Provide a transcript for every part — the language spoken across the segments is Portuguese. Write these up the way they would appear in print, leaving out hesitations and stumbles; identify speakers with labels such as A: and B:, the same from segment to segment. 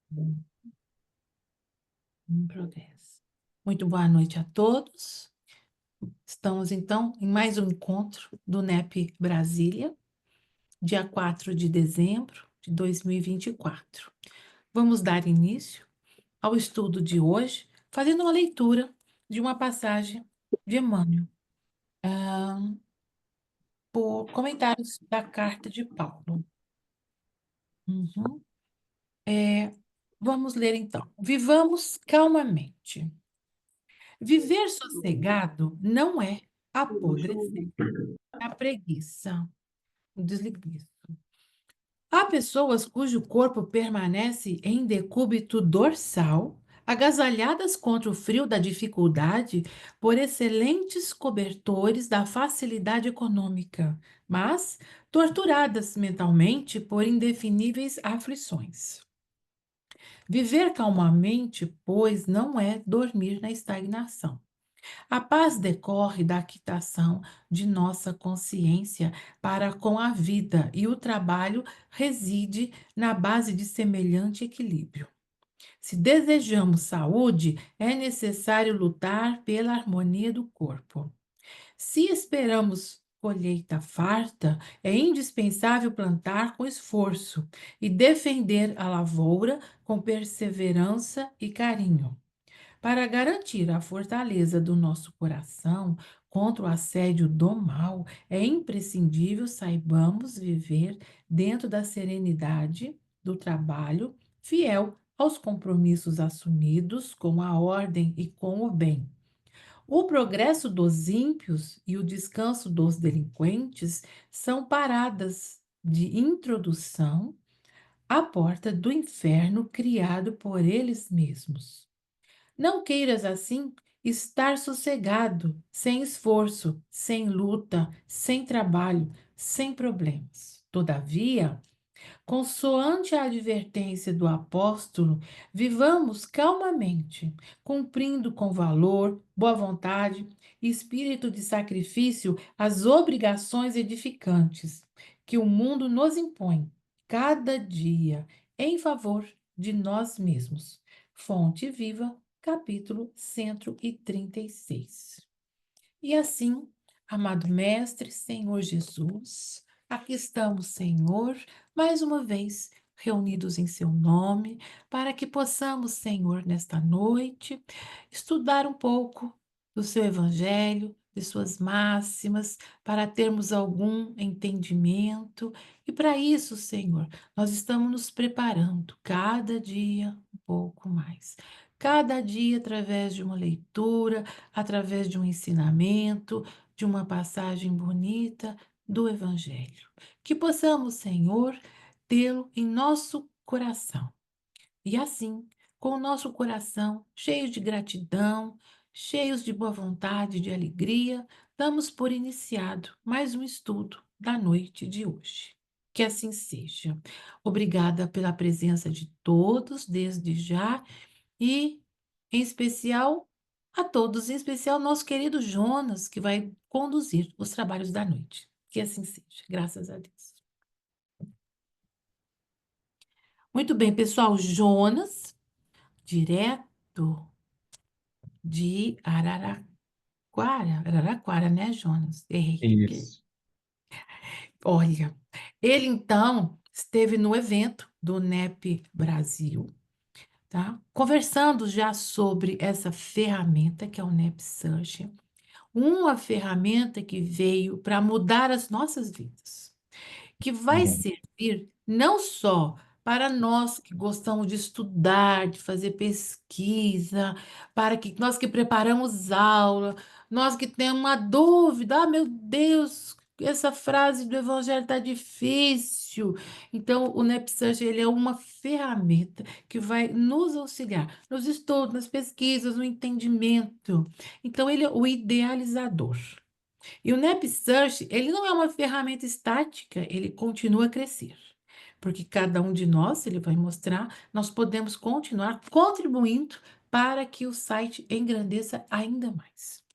A: Em progresso. Muito boa noite a todos. Estamos, então, em mais um encontro do NEP Brasília, dia 4 de dezembro de 2024. Vamos dar início ao estudo de hoje, fazendo uma leitura de uma passagem de Emmanuel, por comentários da carta de Paulo. Uhum. Vamos ler, então. Vivamos calmamente. Viver sossegado não é apodrecer. A preguiça, o desliguismo. Há pessoas cujo corpo permanece em decúbito dorsal, agasalhadas contra o frio da dificuldade por excelentes cobertores da facilidade econômica, mas torturadas mentalmente por indefiníveis aflições. Viver calmamente, pois, não é dormir na estagnação. A paz decorre da quitação de nossa consciência para com a vida, e o trabalho reside na base de semelhante equilíbrio. Se desejamos saúde, é necessário lutar pela harmonia do corpo. Se esperamos colheita farta, é indispensável plantar com esforço e defender a lavoura com perseverança e carinho. Para garantir a fortaleza do nosso coração contra o assédio do mal, é imprescindível saibamos viver dentro da serenidade do trabalho, fiel aos compromissos assumidos com a ordem e com o bem. O progresso dos ímpios e o descanso dos delinquentes são paradas de introdução à porta do inferno criado por eles mesmos. Não queiras assim estar sossegado, sem esforço, sem luta, sem trabalho, sem problemas. Todavia, consoante a advertência do apóstolo, vivamos calmamente, cumprindo com valor, boa vontade e espírito de sacrifício as obrigações edificantes que o mundo nos impõe, cada dia, em favor de nós mesmos. Fonte Viva, capítulo 136. E assim, amado Mestre, Senhor Jesus, aqui estamos, Senhor, mais uma vez reunidos em Seu nome, para que possamos, Senhor, nesta noite, estudar um pouco do Seu Evangelho, de Suas máximas, para termos algum entendimento. E para isso, Senhor, nós estamos nos preparando cada dia um pouco mais. Cada dia através de uma leitura, através de um ensinamento, de uma passagem bonita do Evangelho. Que possamos, Senhor, tê-lo em nosso coração. E assim, com o nosso coração cheio de gratidão, cheios de boa vontade, de alegria, damos por iniciado mais um estudo da noite de hoje. Que assim seja. Obrigada pela presença de todos desde já e, em especial, a todos, em especial nosso querido Jonas, que vai conduzir os trabalhos da noite. Que assim seja, graças a Deus. Muito bem, pessoal, Jonas, direto de Araraquara, né, Jonas? Errei.
B: Isso.
A: Olha, ele então esteve no evento do NEP Brasil, tá? Conversando já sobre essa ferramenta que é o NEP Search. Uma ferramenta que veio para mudar as nossas vidas, que vai
B: Uhum.
A: servir não só para nós que gostamos de estudar, de fazer pesquisa, para que nós que preparamos aula, nós que temos uma dúvida, ah, meu Deus, essa frase do Evangelho está difícil. Então, o NEPSearch, ele é uma ferramenta que vai nos auxiliar nos estudos, nas pesquisas, no entendimento. Então, ele é o idealizador. E o NapSearch, ele não é uma ferramenta estática, ele continua a crescer. Porque cada um de nós, ele vai mostrar, nós podemos continuar contribuindo para que o site engrandeça ainda mais.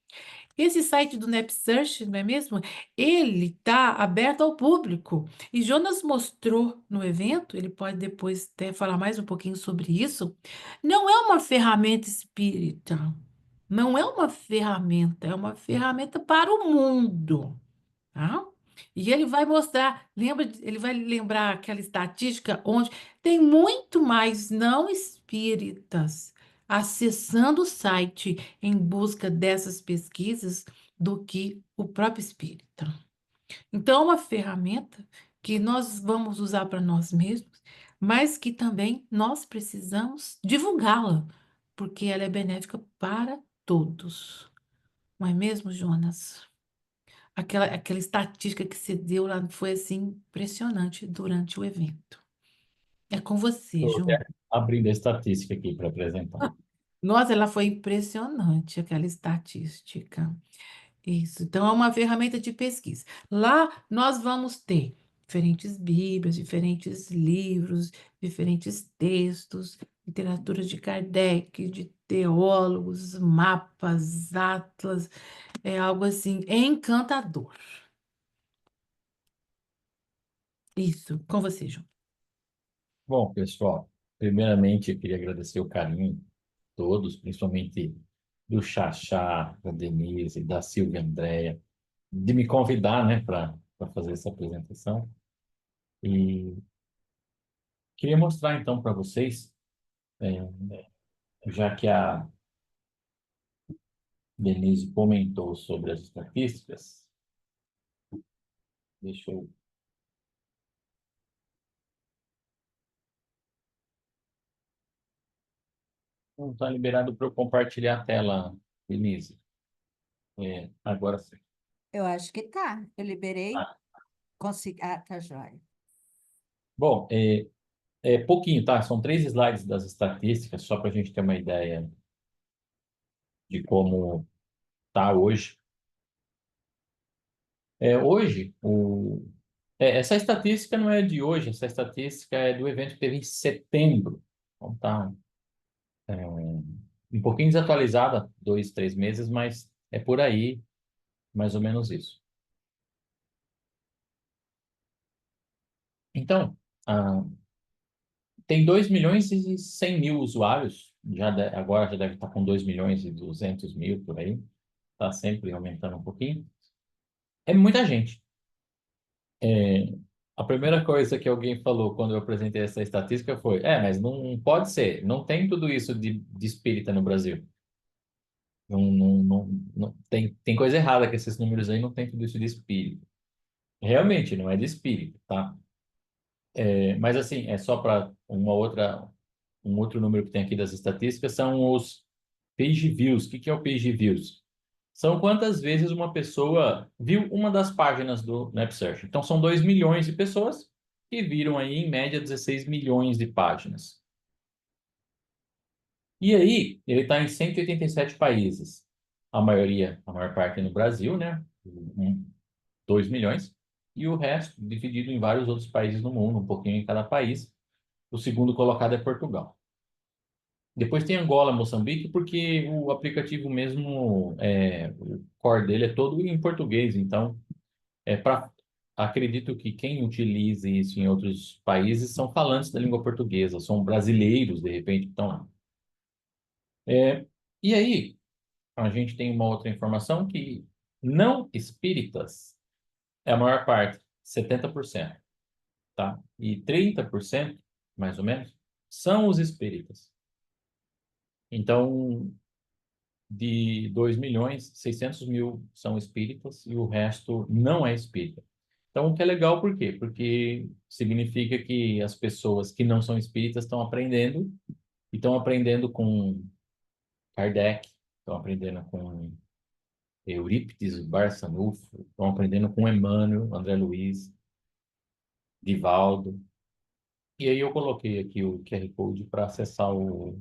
A: Esse site do NapSearch, não é mesmo? Ele está aberto ao público. E Jonas mostrou no evento, ele pode depois até falar mais um pouquinho sobre isso. Não é uma ferramenta espírita. Não é uma ferramenta, é uma ferramenta para o mundo. Tá? E ele vai mostrar, lembra, ele vai lembrar aquela estatística onde tem muito mais não espíritas acessando o site em busca dessas pesquisas do que o próprio espírita. Então, é uma ferramenta que nós vamos usar para nós mesmos, mas que também nós precisamos divulgá-la, porque ela é benéfica para todos. Não é mesmo, Jonas? Aquela estatística que você deu lá foi assim impressionante durante o evento. É com você,
B: Estou
A: João.
B: abrindo a estatística aqui para apresentar.
A: Nossa, ela foi impressionante, aquela estatística. Isso. Então, é uma ferramenta de pesquisa. Lá nós vamos ter diferentes Bíblias, diferentes livros, diferentes textos, literatura de Kardec, de teólogos, mapas, atlas, é algo assim encantador. Isso, com você, João.
B: Bom, pessoal, primeiramente eu queria agradecer o carinho de todos, principalmente do Xaxá, da Denise, da Silvia Andréia, de me convidar, né, para fazer essa apresentação. E queria mostrar então para vocês, já que a Denise comentou sobre as estatísticas, deixa eu. Não está liberado para eu compartilhar a tela, Denise. Agora sim.
C: Eu acho que tá. Eu liberei.
B: Ah,
C: Consegui. Ah, tá joia.
B: bom, é pouquinho, tá? São 3 slides das estatísticas, só para a gente ter uma ideia de como está hoje. Hoje, essa estatística não é de hoje, essa estatística é do evento que teve em setembro. Então tá um pouquinho desatualizada, 2, 3 meses, mas é por aí, mais ou menos isso. Então, ah, tem 2.100.000 usuários, agora já deve estar com 2.200.000 por aí, está sempre aumentando um pouquinho. É muita gente. É, a primeira coisa que alguém falou quando eu apresentei essa estatística foi: mas não pode ser, não tem tudo isso de espírita no Brasil. Tem coisa errada com esses números aí, não tem tudo isso de espírito. Realmente, não é de espírito, tá? Mas assim, é só para um outro número que tem aqui das estatísticas, são os page views. O que que é o page views? São quantas vezes uma pessoa viu uma das páginas do NapSearch. Então, são 2 milhões de pessoas que viram aí, em média, 16 milhões de páginas. E aí, ele está em 187 países. A maior parte no Brasil, né? 2 milhões. E o resto dividido em vários outros países no mundo, um pouquinho em cada país. O segundo colocado é Portugal. Depois tem Angola, Moçambique, porque o aplicativo mesmo, o core dele é todo em português. Então, acredito que quem utilize isso em outros países são falantes da língua portuguesa, são brasileiros, de repente, que estão lá. E aí, a gente tem uma outra informação que não espíritas é a maior parte, 70%, tá? E 30%, mais ou menos, são os espíritas. Então, de 2.600.000 são espíritas e o resto não é espírita. Então, o que é legal, por quê? Porque significa que as pessoas que não são espíritas estão aprendendo, e estão aprendendo com Kardec, estão aprendendo com Eurípides Barçanufo, estão aprendendo com Emmanuel, André Luiz, Divaldo. E aí eu coloquei aqui o QR Code para acessar o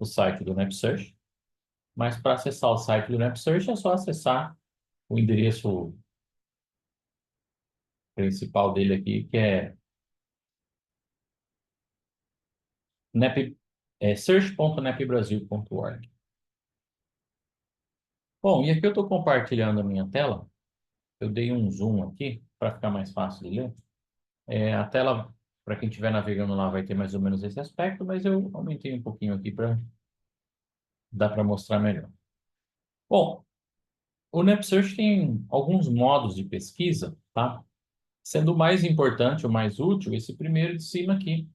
B: site do NapSearch. Mas para acessar o site do NapSearch é só acessar o endereço principal dele aqui, que é search.napbrasil.org. Bom, e aqui eu estou compartilhando a minha tela. Eu dei um zoom aqui para ficar mais fácil de ler. A tela, para quem estiver navegando lá, vai ter mais ou menos esse aspecto, mas eu aumentei um pouquinho aqui para dar para mostrar melhor. Bom, o NetSearch tem alguns modos de pesquisa, tá? Sendo o mais importante, o mais útil, esse primeiro de cima aqui.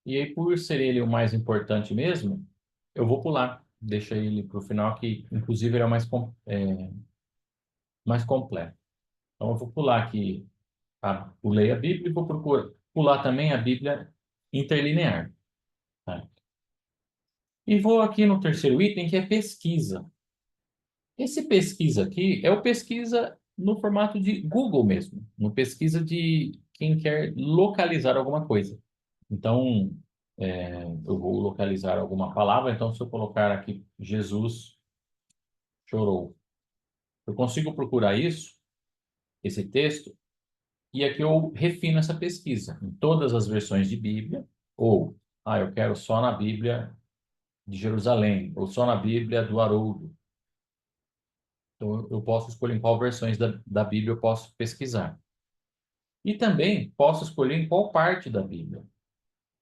B: E aí, por ser ele o mais importante mesmo, eu vou pular. Deixa ele para o final, que inclusive ele é o mais completo. Então, eu vou pular aqui, pulei a Bíblia e vou pular também a Bíblia interlinear. Tá? E vou aqui no terceiro item, que é pesquisa. Esse pesquisa aqui é o pesquisa no formato de Google mesmo, no pesquisa de quem quer localizar alguma coisa. Então, eu vou localizar alguma palavra. Então, se eu colocar aqui Jesus chorou, eu consigo procurar isso, esse texto, e aqui eu refino essa pesquisa em todas as versões de Bíblia, ou, eu quero só na Bíblia de Jerusalém, ou só na Bíblia do Haroldo. Então, eu posso escolher em qual versões da Bíblia eu posso pesquisar. E também posso escolher em qual parte da Bíblia.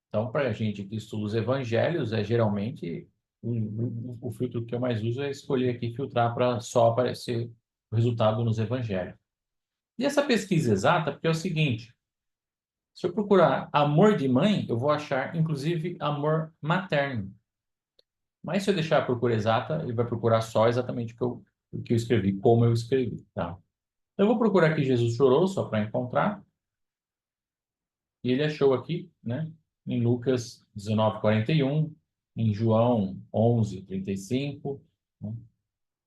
B: Então, para a gente que estuda os evangelhos, geralmente o filtro que eu mais uso é escolher aqui filtrar para só aparecer o resultado nos evangelhos. E essa pesquisa exata, porque é o seguinte: se eu procurar amor de mãe, eu vou achar, inclusive, amor materno. Mas se eu deixar a procura exata, ele vai procurar só exatamente o que eu escrevi, como eu escrevi, tá? Eu vou procurar aqui Jesus chorou, só para encontrar. E ele achou aqui, né? Em Lucas 19:41, em João 11:35, né?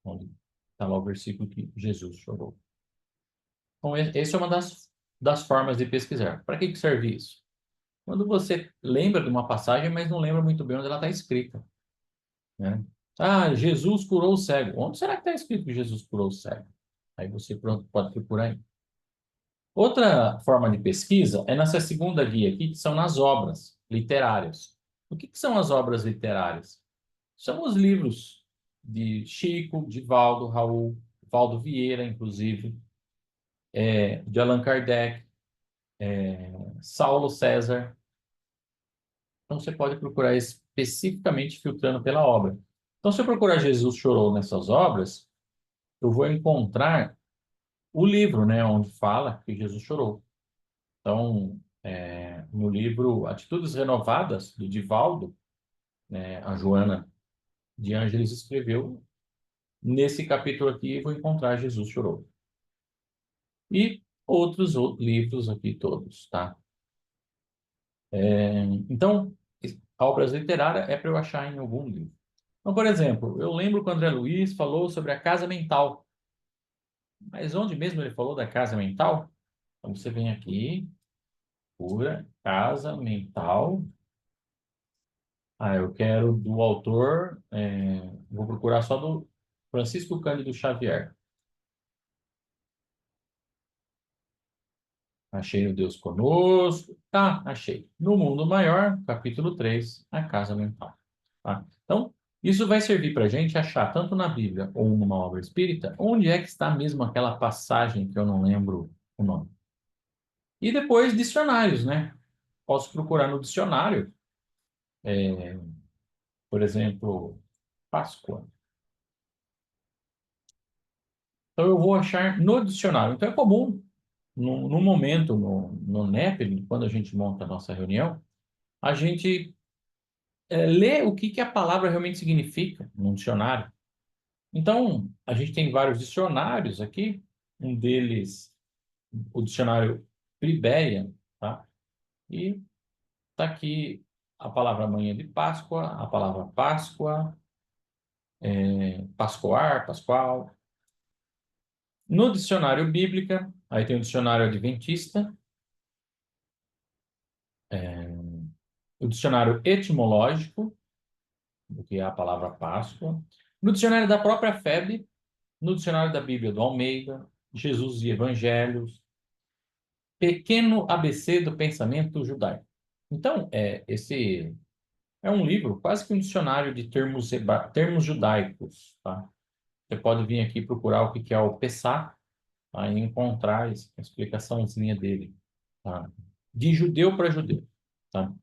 B: Onde está lá o versículo que Jesus chorou. Então, essa é uma das formas de pesquisar. Para que serve isso? Quando você lembra de uma passagem, mas não lembra muito bem onde ela está escrita, né? Jesus curou o cego. Onde será que está escrito que Jesus curou o cego? Aí você pode procurar aí. Outra forma de pesquisa é nessa segunda guia aqui, que são nas obras literárias. O que são as obras literárias? São os livros de Chico, de Valdo, Raul, Valdo Vieira, inclusive, de Allan Kardec, Saulo César. Então, você pode procurar especificamente filtrando pela obra. Então, se eu procurar Jesus chorou nessas obras, eu vou encontrar o livro, né, onde fala que Jesus chorou. Então, no livro Atitudes Renovadas, do Divaldo, a Joana de Ângeles escreveu, nesse capítulo aqui, vou encontrar Jesus chorou. E outros livros aqui todos, tá? Então, a obra literária é para eu achar em algum livro. Então, por exemplo, eu lembro que o André Luiz falou sobre a casa mental. Mas onde mesmo ele falou da casa mental? Então, você vem aqui, pura, casa mental. Eu quero do autor, vou procurar só do Francisco Cândido Xavier. Achei o Deus Conosco. Tá, achei. No Mundo Maior, capítulo 3, a casa mental. Tá? Então, isso vai servir para a gente achar, tanto na Bíblia ou numa obra espírita, onde é que está mesmo aquela passagem que eu não lembro o nome. E depois, dicionários, né? Posso procurar no dicionário, por exemplo, Páscoa. Então, eu vou achar no dicionário. Então, é comum, no momento, no NEP, quando a gente monta a nossa reunião, a gente lê o que a palavra realmente significa num dicionário. Então, a gente tem vários dicionários aqui. Um deles, o dicionário Priberia, tá? E está aqui a palavra manhã de Páscoa, a palavra Páscoa, Pascoar, Pascoal. No dicionário bíblica, aí tem o dicionário adventista, o dicionário etimológico, do que é a palavra Páscoa. No dicionário da própria FEB, no dicionário da Bíblia do Almeida, Jesus e Evangelhos, Pequeno ABC do Pensamento Judaico. Então, esse é um livro, quase que um dicionário de termos judaicos, tá? Você pode vir aqui procurar o que que é o Pessá, tá? E encontrar a explicaçãozinha dele, tá? De judeu para judeu, tá?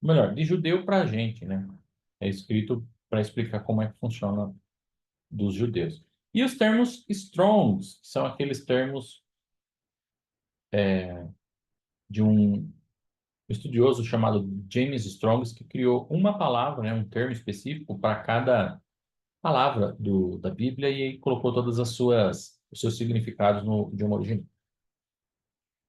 B: Melhor, de judeu para a gente, né? É escrito para explicar como é que funciona dos judeus. E os termos Strongs, que são aqueles termos de um estudioso chamado James Strong, que criou uma palavra, né, um termo específico para cada palavra da Bíblia e aí colocou todas os seus significados no idioma original.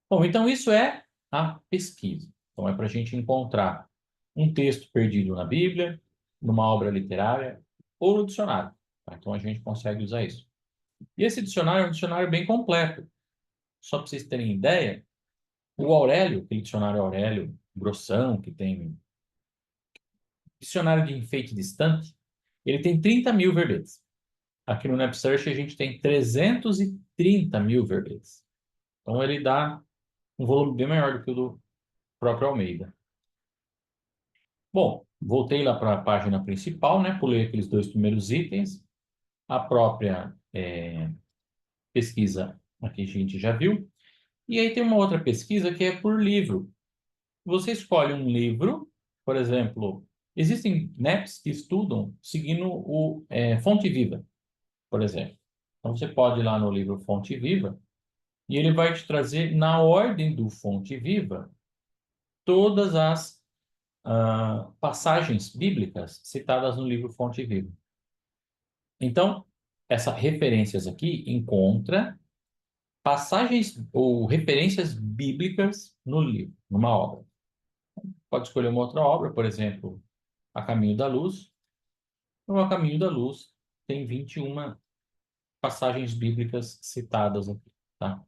B: Bom, então isso é a pesquisa. Então é para a gente encontrar um texto perdido na Bíblia, numa obra literária ou no dicionário, tá? Então a gente consegue usar isso. E esse dicionário é um dicionário bem completo. Só para vocês terem ideia, o Aurélio, aquele dicionário Aurélio grossão, que tem dicionário de enfeite distante, ele tem 30 mil verbetes. Aqui no NapSearch a gente tem 330 mil verbetes. Então ele dá um volume bem maior do que o do próprio Almeida. Bom, voltei lá para a página principal, né? Pulei aqueles dois primeiros itens. A própria pesquisa aqui a gente já viu. E aí tem uma outra pesquisa que é por livro. Você escolhe um livro, por exemplo, existem NAPs que estudam seguindo o Fonte Viva, por exemplo. Então você pode ir lá no livro Fonte Viva e ele vai te trazer na ordem do Fonte Viva todas as passagens bíblicas citadas no livro Fonte Viva. Então, essas referências aqui encontra passagens ou referências bíblicas no livro, numa obra. Pode escolher uma outra obra, por exemplo, A Caminho da Luz. No A Caminho da Luz tem 21 passagens bíblicas citadas aqui, tá?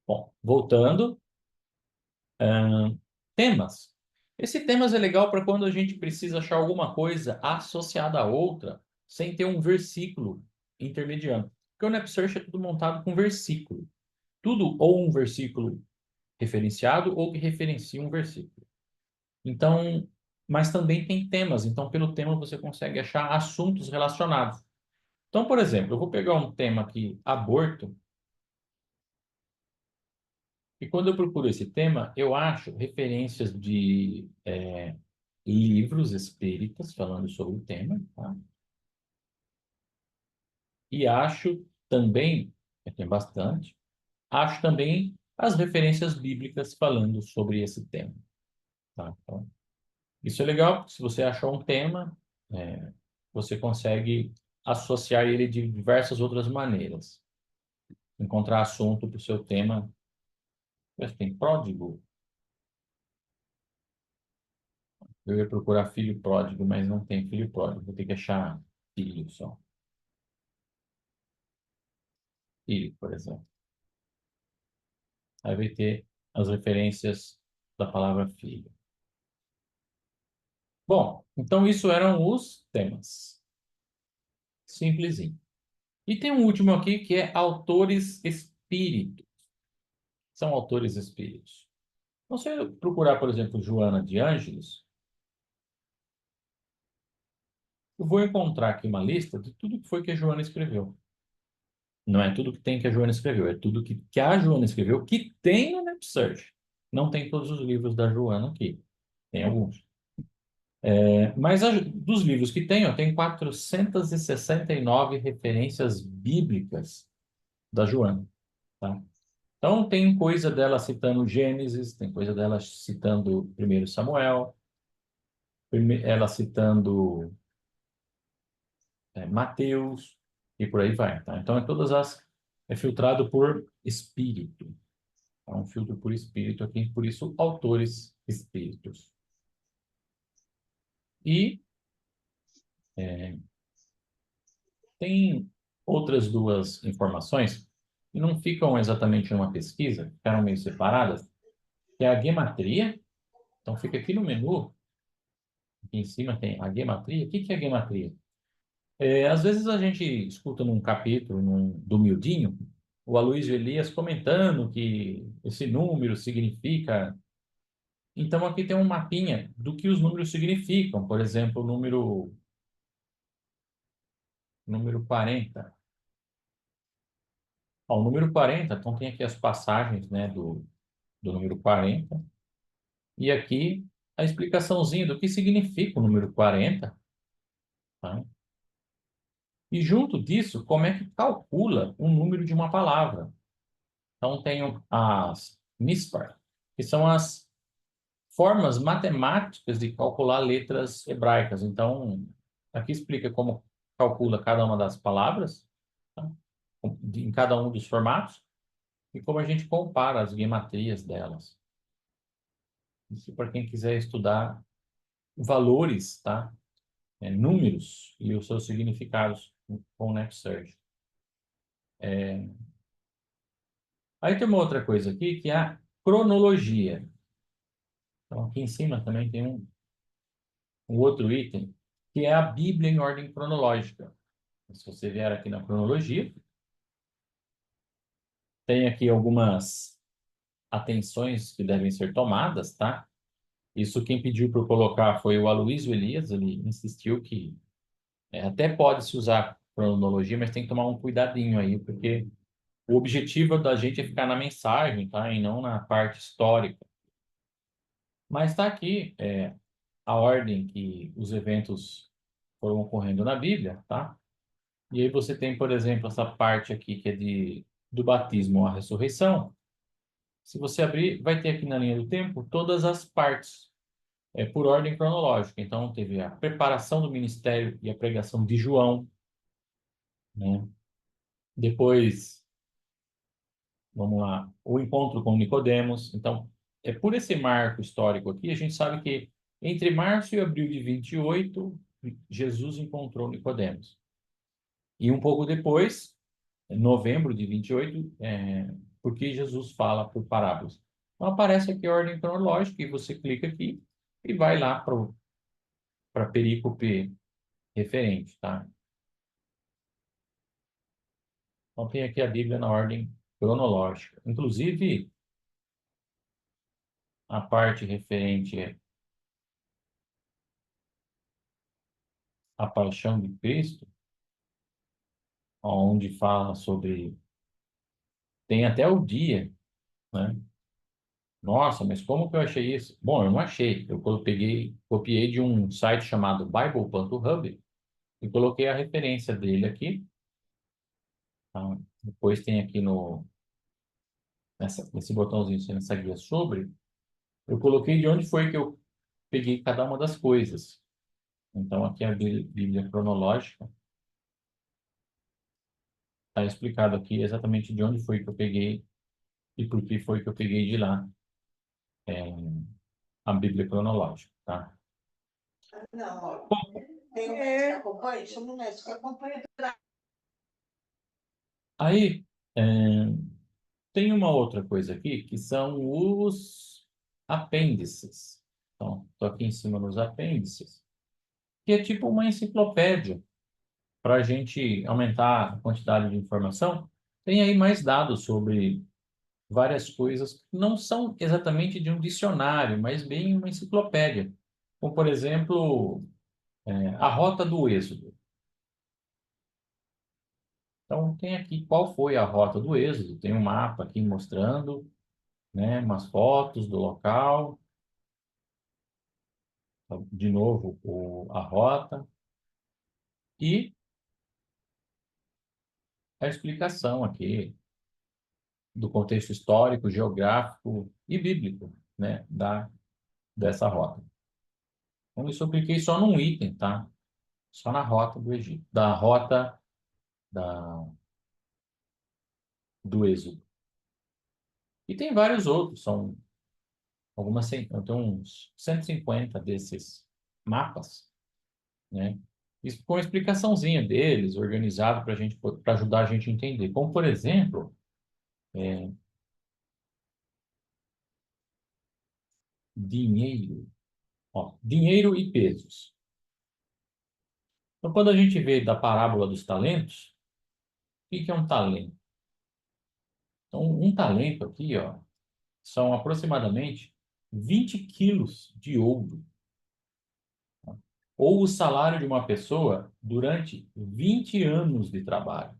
B: Bom, voltando, temas. Esse temas é legal para quando a gente precisa achar alguma coisa associada a outra, sem ter um versículo intermediando. Porque o NapSearch é tudo montado com versículo. Tudo ou um versículo referenciado ou que referencia um versículo. Então, mas também tem temas. Então, pelo tema você consegue achar assuntos relacionados. Então, por exemplo, eu vou pegar um tema aqui, aborto, e quando eu procuro esse tema, eu acho referências de livros espíritas falando sobre o tema, tá? E acho também, tem bastante, acho também as referências bíblicas falando sobre esse tema, tá? Então, isso é legal, porque se você achar um tema, você consegue associar ele de diversas outras maneiras. Encontrar assunto para o seu tema. Tem pródigo. Eu ia procurar filho pródigo, mas não tem filho pródigo. Vou ter que achar filho só. Filho, por exemplo. Aí vai ter as referências da palavra filho. Bom, então isso eram os temas. Simplesinho. E tem um último aqui que é autores espíritos. São autores espíritos. Então, se eu procurar, por exemplo, Joana de Ângeles, eu vou encontrar aqui uma lista de tudo que foi que a Joana escreveu. Não é tudo que tem que a Joana escreveu, é tudo que a Joana escreveu que tem no NapSearch. Não tem todos os livros da Joana aqui. Tem alguns. Mas dos livros que tem, ó, tem 469 referências bíblicas da Joana, tá? Então tem coisa dela citando Gênesis, tem coisa dela citando 1 Samuel, ela citando Mateus e por aí vai, tá? Então é filtrado por espírito. É um filtro por espírito aqui, por isso autores espíritos. E tem outras duas informações que não ficam exatamente numa pesquisa, ficaram meio separadas, que é a gematria. Então fica aqui no menu, aqui em cima tem a gematria. O que que é gematria? Às vezes a gente escuta num capítulo do Mildinho, o Aloysio Elias comentando que esse número significa. Então aqui tem um mapinha do que os números significam. Por exemplo, o número número 40. Ó, o número 40, então tem aqui as passagens, né, do número 40. E aqui a explicaçãozinha do que significa o número 40. Tá? E junto disso, como é que calcula o número de uma palavra. Então, tenho as MISPAR, que são as formas matemáticas de calcular letras hebraicas. Então, aqui explica como calcula cada uma das palavras, tá? Em cada um dos formatos, e como a gente compara as guimatrias delas. Isso para quem quiser estudar valores, tá? Números e os seus significados com o NetSearch. Aí tem uma outra coisa aqui, que é a cronologia. Então, aqui em cima também tem um outro item, que é a Bíblia em ordem cronológica. Se você vier aqui na cronologia, tem aqui algumas atenções que devem ser tomadas, tá? Isso quem pediu para eu colocar foi o Aloysio Elias, ele insistiu que até pode-se usar cronologia, mas tem que tomar um cuidadinho aí, porque o objetivo da gente é ficar na mensagem, tá? E não na parte histórica. Mas está aqui a ordem que os eventos foram ocorrendo na Bíblia, tá? E aí você tem, por exemplo, essa parte aqui que é do batismo à ressurreição. Se você abrir, vai ter aqui na linha do tempo todas as partes, por ordem cronológica. Então, teve a preparação do ministério e a pregação de João, né? Depois, vamos lá, o encontro com Nicodemos. Então, por esse marco histórico aqui, a gente sabe que entre março e abril de 28, Jesus encontrou Nicodemos. E um pouco depois, em novembro de 28, porque Jesus fala por parábolas. Então, aparece aqui a ordem cronológica e você clica aqui e vai lá para a perícope referente, tá? Então, tem aqui a Bíblia na ordem cronológica. Inclusive, a parte referente à paixão de Cristo, onde fala sobre... Tem até o dia, né? Nossa, mas como que eu achei isso? Bom, eu não achei. Eu copiei de um site chamado Bible.hub e coloquei a referência dele aqui. Tá? Depois tem aqui nesse botãozinho, nessa guia sobre, eu coloquei de onde foi que eu peguei cada uma das coisas. Então, aqui a Bíblia cronológica está explicado aqui exatamente de onde foi que eu peguei e por que foi que eu peguei de lá a Bíblia cronológica, tá?
D: Não, ó. Tem um médico que acompanha, chama um médico que acompanha.
B: Aí, é, tem uma outra coisa aqui, que são os apêndices. Então, estou aqui em cima nos apêndices, que é tipo uma enciclopédia para a gente aumentar a quantidade de informação. Tem aí mais dados sobre várias coisas que não são exatamente de um dicionário, mas bem uma enciclopédia. Como, por exemplo, a Rota do Êxodo. Então, tem aqui qual foi a Rota do Êxodo. Tem um mapa aqui mostrando, né, umas fotos do local. De novo, a rota. E a explicação aqui do contexto histórico, geográfico e bíblico, né, dessa rota. Então, isso eu cliquei só num item, tá? Só na rota do Egito, da rota do Êxodo. E tem vários outros, são tem uns 150 desses mapas, né? Isso com a explicaçãozinha deles, organizado para ajudar a gente a entender. Como, por exemplo, dinheiro. Ó, dinheiro e pesos. Então, quando a gente vê da parábola dos talentos, o que que é um talento? Então, um talento aqui, ó, são aproximadamente 20 quilos de ouro. Tá? ou o salário de uma pessoa durante 20 anos de trabalho.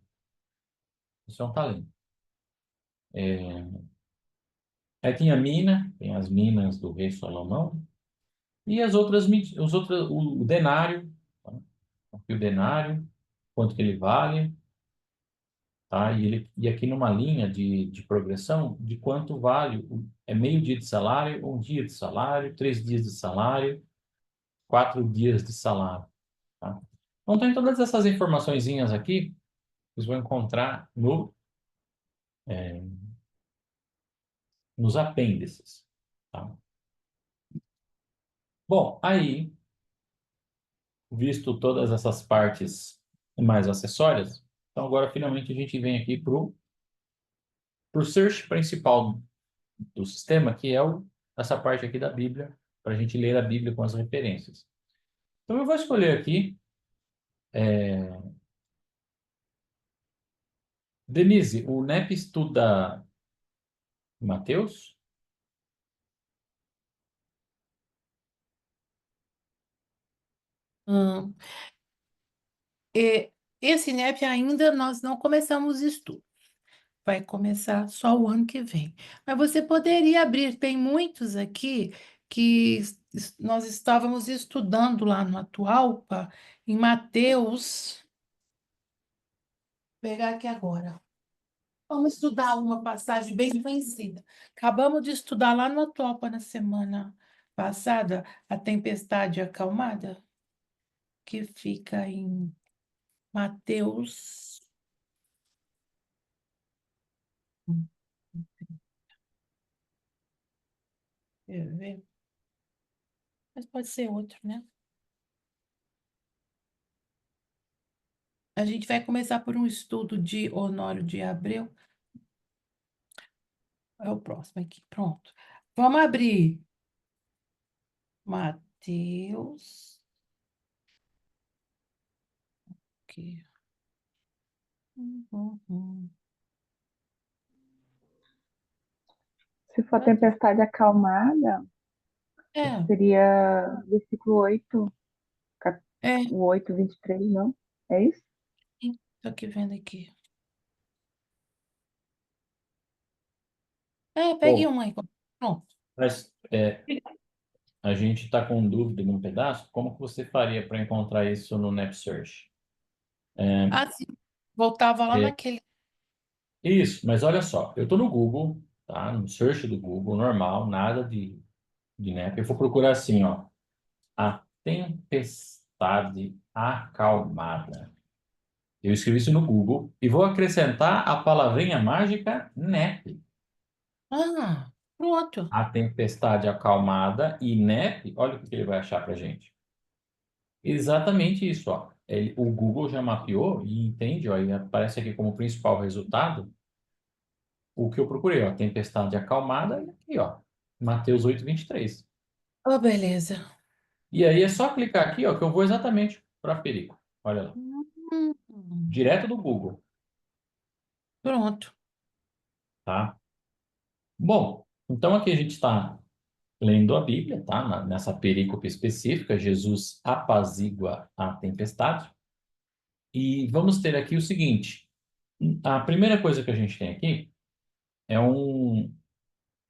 B: Isso é um talento. Aí tinha a mina, tem as minas do rei Salomão, e as outras, o denário, tá? Aqui o denário, quanto que ele vale, tá? E aqui numa linha de progressão, de quanto vale, é meio dia de salário, um dia de salário, 3 dias de salário, 4 dias de salário, tá? Então tem todas essas informaçõezinhas aqui, vocês vão encontrar nos apêndices, tá? Bom, aí, visto todas essas partes mais acessórias, então agora finalmente a gente vem aqui para o search principal do sistema, que é essa parte aqui da Bíblia, para a gente ler a Bíblia com as referências. Então eu vou escolher aqui, Denise, o NEP estuda Mateus?
A: Hum, e esse NEP ainda nós não começamos estudo. Vai começar só o ano que vem. Mas você poderia abrir, tem muitos aqui que nós estávamos estudando lá no Atualpa, em Mateus. Vou pegar aqui agora. Vamos estudar uma passagem bem conhecida. Acabamos de estudar lá no Atualpa na semana passada, a tempestade acalmada, que fica em Mateus. Deixa eu ver. Mas pode ser outro, né? A gente vai começar por um estudo de Honório de Abreu. É o próximo aqui, pronto. Vamos abrir Mateus. Aqui. Uhum.
E: Se for tempestade acalmada,
A: É,
E: seria versículo 8,
A: é,
E: o 8, 23, não? É isso?
A: tô aqui vendo aqui. É, pegue
B: Bom,
A: um aí. Pronto.
B: mas a gente está com dúvida num pedaço, como que você faria para encontrar isso no NEP Search?
A: Assim, voltava lá
B: É,
A: naquele.
B: isso, mas olha só, eu estou no Google, tá? No search do Google, normal, nada de NEP. Eu vou procurar assim, ó, a tempestade acalmada. Eu escrevi isso no Google e vou acrescentar a palavrinha mágica NEP.
A: Ah, pronto.
B: A tempestade acalmada e NEP, olha o que ele vai achar para gente. Exatamente isso, ó. O Google já mapeou e entende, ó, e aparece aqui como principal resultado o que eu procurei, ó, tempestade acalmada e aqui, ó, Mateus 8:23.
A: Oh, beleza.
B: E aí é só clicar aqui, ó, que eu vou exatamente para Perico. Olha lá,
A: Hum,
B: direto do Google,
A: pronto.
B: tá? Bom, então aqui a gente está lendo a Bíblia, tá? Nessa perícope específica, Jesus apazigua a tempestade. E vamos ter aqui o seguinte: a primeira coisa que a gente tem aqui é um.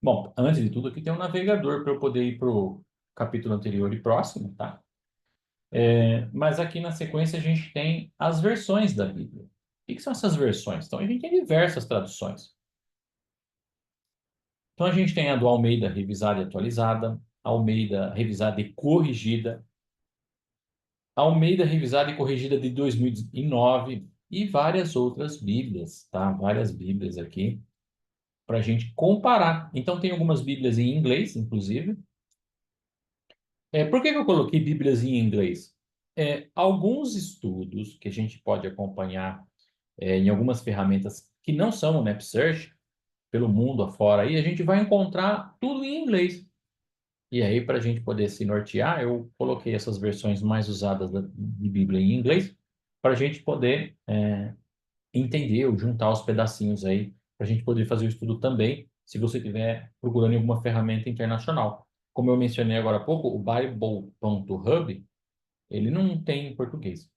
B: Bom, antes de tudo, aqui tem um navegador para eu poder ir para o capítulo anterior e próximo, tá? Mas aqui na sequência a gente tem as versões da Bíblia. O que são essas versões? Então a gente tem diversas traduções. Então a gente tem a do Almeida revisada e atualizada, Almeida revisada e corrigida, Almeida revisada e corrigida de 2009 e várias outras Bíblias, tá? Várias Bíblias aqui para a gente comparar. Então tem algumas Bíblias em inglês, inclusive. Por que que eu coloquei Bíblias em inglês? Alguns estudos que a gente pode acompanhar em algumas ferramentas que não são o NapSearch, pelo mundo afora, aí a gente vai encontrar tudo em inglês. E aí, para a gente poder se nortear, eu coloquei essas versões mais usadas de Bíblia em inglês, para a gente poder entender ou juntar os pedacinhos aí, para a gente poder fazer o estudo também, se você estiver procurando em alguma ferramenta internacional. Como eu mencionei agora há pouco, o Bible.hub, Ele não tem em português.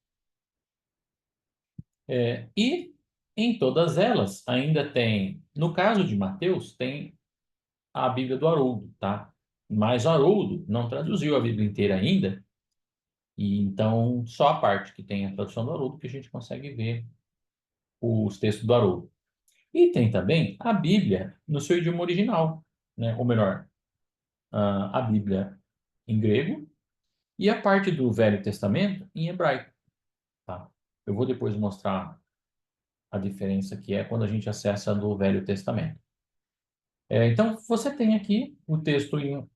B: E em todas elas ainda tem, no caso de Mateus, tem a Bíblia do Haroldo, tá? Mas o Haroldo não traduziu a Bíblia inteira ainda, e então só a parte que tem a tradução do Haroldo que a gente consegue ver os textos do Haroldo. E tem também a Bíblia no seu idioma original, né? Ou melhor, a Bíblia em grego e a parte do Velho Testamento em hebraico, tá? Eu vou depois mostrar a diferença que é quando a gente acessa do Velho Testamento. Então, você tem aqui o texto em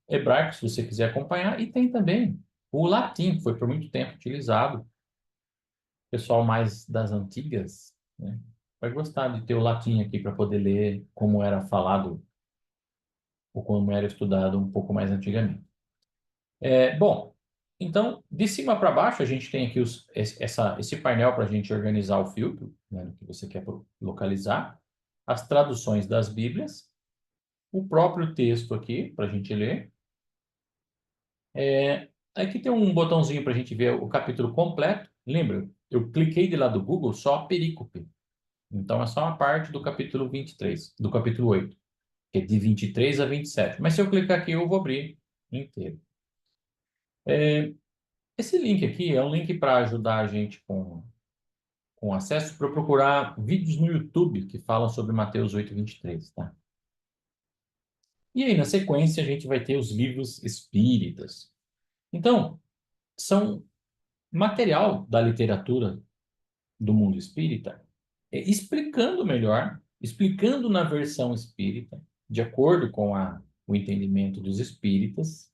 B: hebraico, se você quiser acompanhar, e tem também o latim, que foi por muito tempo utilizado. O pessoal mais das antigas, né, vai gostar de ter o latim aqui para poder ler como era falado ou como era estudado um pouco mais antigamente. Bom, então, de cima para baixo, a gente tem aqui esse painel para a gente organizar o filtro, né, no que você quer localizar, as traduções das Bíblias, o próprio texto aqui para a gente ler. Aqui tem um botãozinho para a gente ver o capítulo completo. Lembra? Eu cliquei de lá do Google só a perícope. Então é só uma parte do capítulo 23, do capítulo 8, que é de 23 a 27. Mas se eu clicar aqui, eu vou abrir inteiro. Esse link aqui é um link para ajudar a gente com acesso para procurar vídeos no YouTube que falam sobre Mateus 8:23, tá? E aí, na sequência, a gente vai ter os livros espíritas. Então, são material da literatura do mundo espírita, explicando melhor, explicando na versão espírita, de acordo com o entendimento dos espíritas,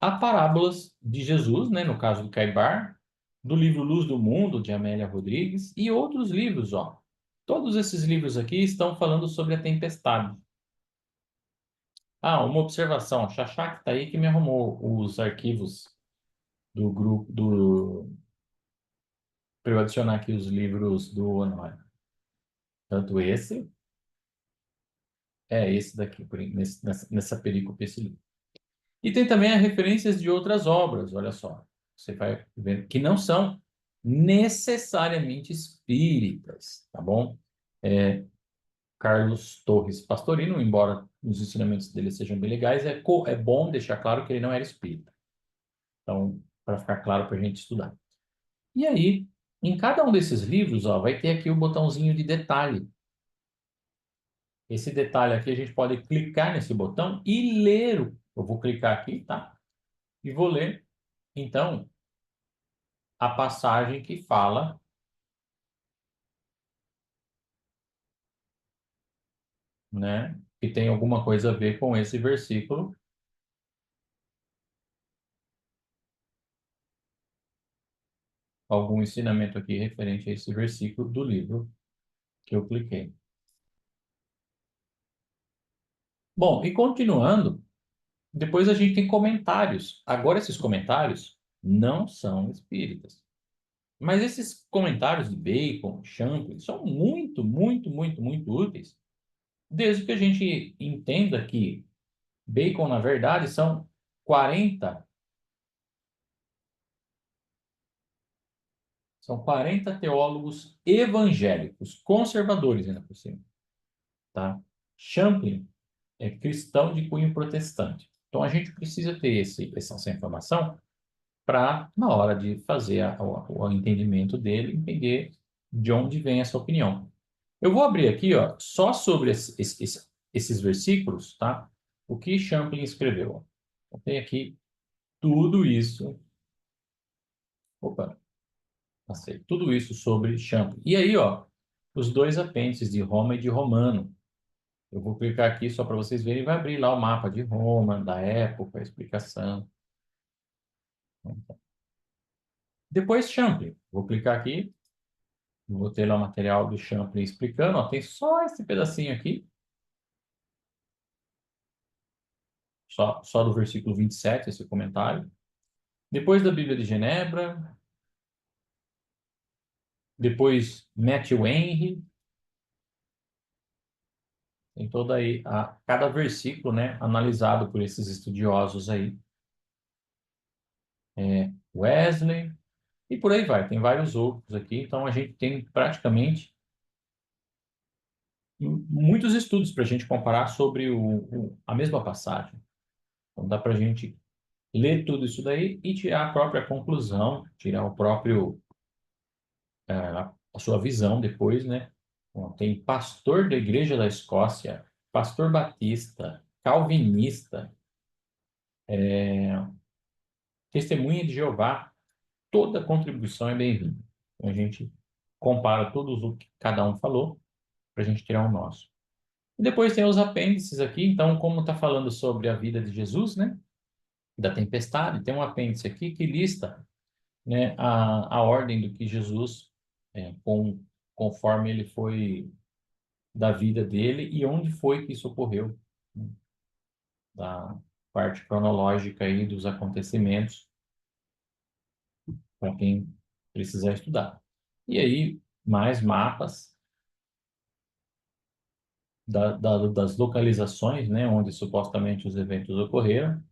B: há parábolas de Jesus, né, no caso do Caibar, do livro Luz do Mundo, de Amélia Rodrigues, e outros livros, ó. Todos esses livros aqui estão falando sobre a tempestade. Uma observação, a Xaxá que está aí que me arrumou os arquivos do grupo, para eu adicionar aqui os livros do Honório. Tanto esse daqui, nessa perícope, esse livro. E tem também as referências de outras obras, olha só. Você vai ver que não são necessariamente espíritas, tá bom? Carlos Torres Pastorino, embora os ensinamentos dele sejam bem legais, é bom deixar claro que ele não era espírita. Então, para ficar claro para a gente estudar. E aí, em cada um desses livros, ó, vai ter aqui o botãozinho de detalhe. Esse detalhe aqui, a gente pode clicar nesse botão e ler. Eu vou clicar aqui, tá? E vou ler, então, a passagem que fala, né? Que tem alguma coisa a ver com esse versículo. Algum ensinamento aqui referente a esse versículo do livro que eu cliquei. Bom, e continuando, depois a gente tem comentários. Agora, esses comentários não são espíritas. Mas esses comentários de Bacon, Shankly, são muito, muito, muito, muito úteis, desde que a gente entenda que Bacon, na verdade, são 40 teólogos evangélicos, conservadores ainda por cima, tá? Champlin é cristão de cunho protestante. Então a gente precisa ter essa informação para, na hora de fazer o entendimento dele, entender de onde vem essa opinião. Eu vou abrir aqui, ó, só sobre esses versículos, tá? O que Champlin escreveu. Eu tenho aqui tudo isso. Opa, passei. Tudo isso sobre Champlin. E aí, ó, os dois apêndices de Roma e de Romano. Eu vou clicar aqui só para vocês verem. Vai abrir lá o mapa de Roma, da época, a explicação. Depois, Champlin. Vou clicar aqui. Vou ter lá o material do Champlin explicando. Ó, tem só esse pedacinho aqui. Só do versículo 27, esse comentário. Depois da Bíblia de Genebra. Depois, Matthew Henry. Tem toda aí, cada versículo, né, analisado por esses estudiosos aí. Wesley, e por aí vai. Tem vários outros aqui. Então, a gente tem praticamente muitos estudos para a gente comparar sobre a mesma passagem. Então, dá para a gente ler tudo isso daí e tirar a própria conclusão, tirar o próprio, a sua visão depois, né? Bom, tem pastor da Igreja da Escócia, pastor batista, calvinista, testemunha de Jeová, toda contribuição é bem-vinda. Então, a gente compara todos o que cada um falou para a gente tirar o nosso. E depois tem os apêndices aqui, então, como está falando sobre a vida de Jesus, né? Da tempestade, tem um apêndice aqui que lista, né, a ordem do que Jesus, conforme ele foi da vida dele e onde foi que isso ocorreu, né, da parte cronológica aí dos acontecimentos, para quem precisar estudar. E aí, mais mapas das localizações, né, onde supostamente os eventos ocorreram.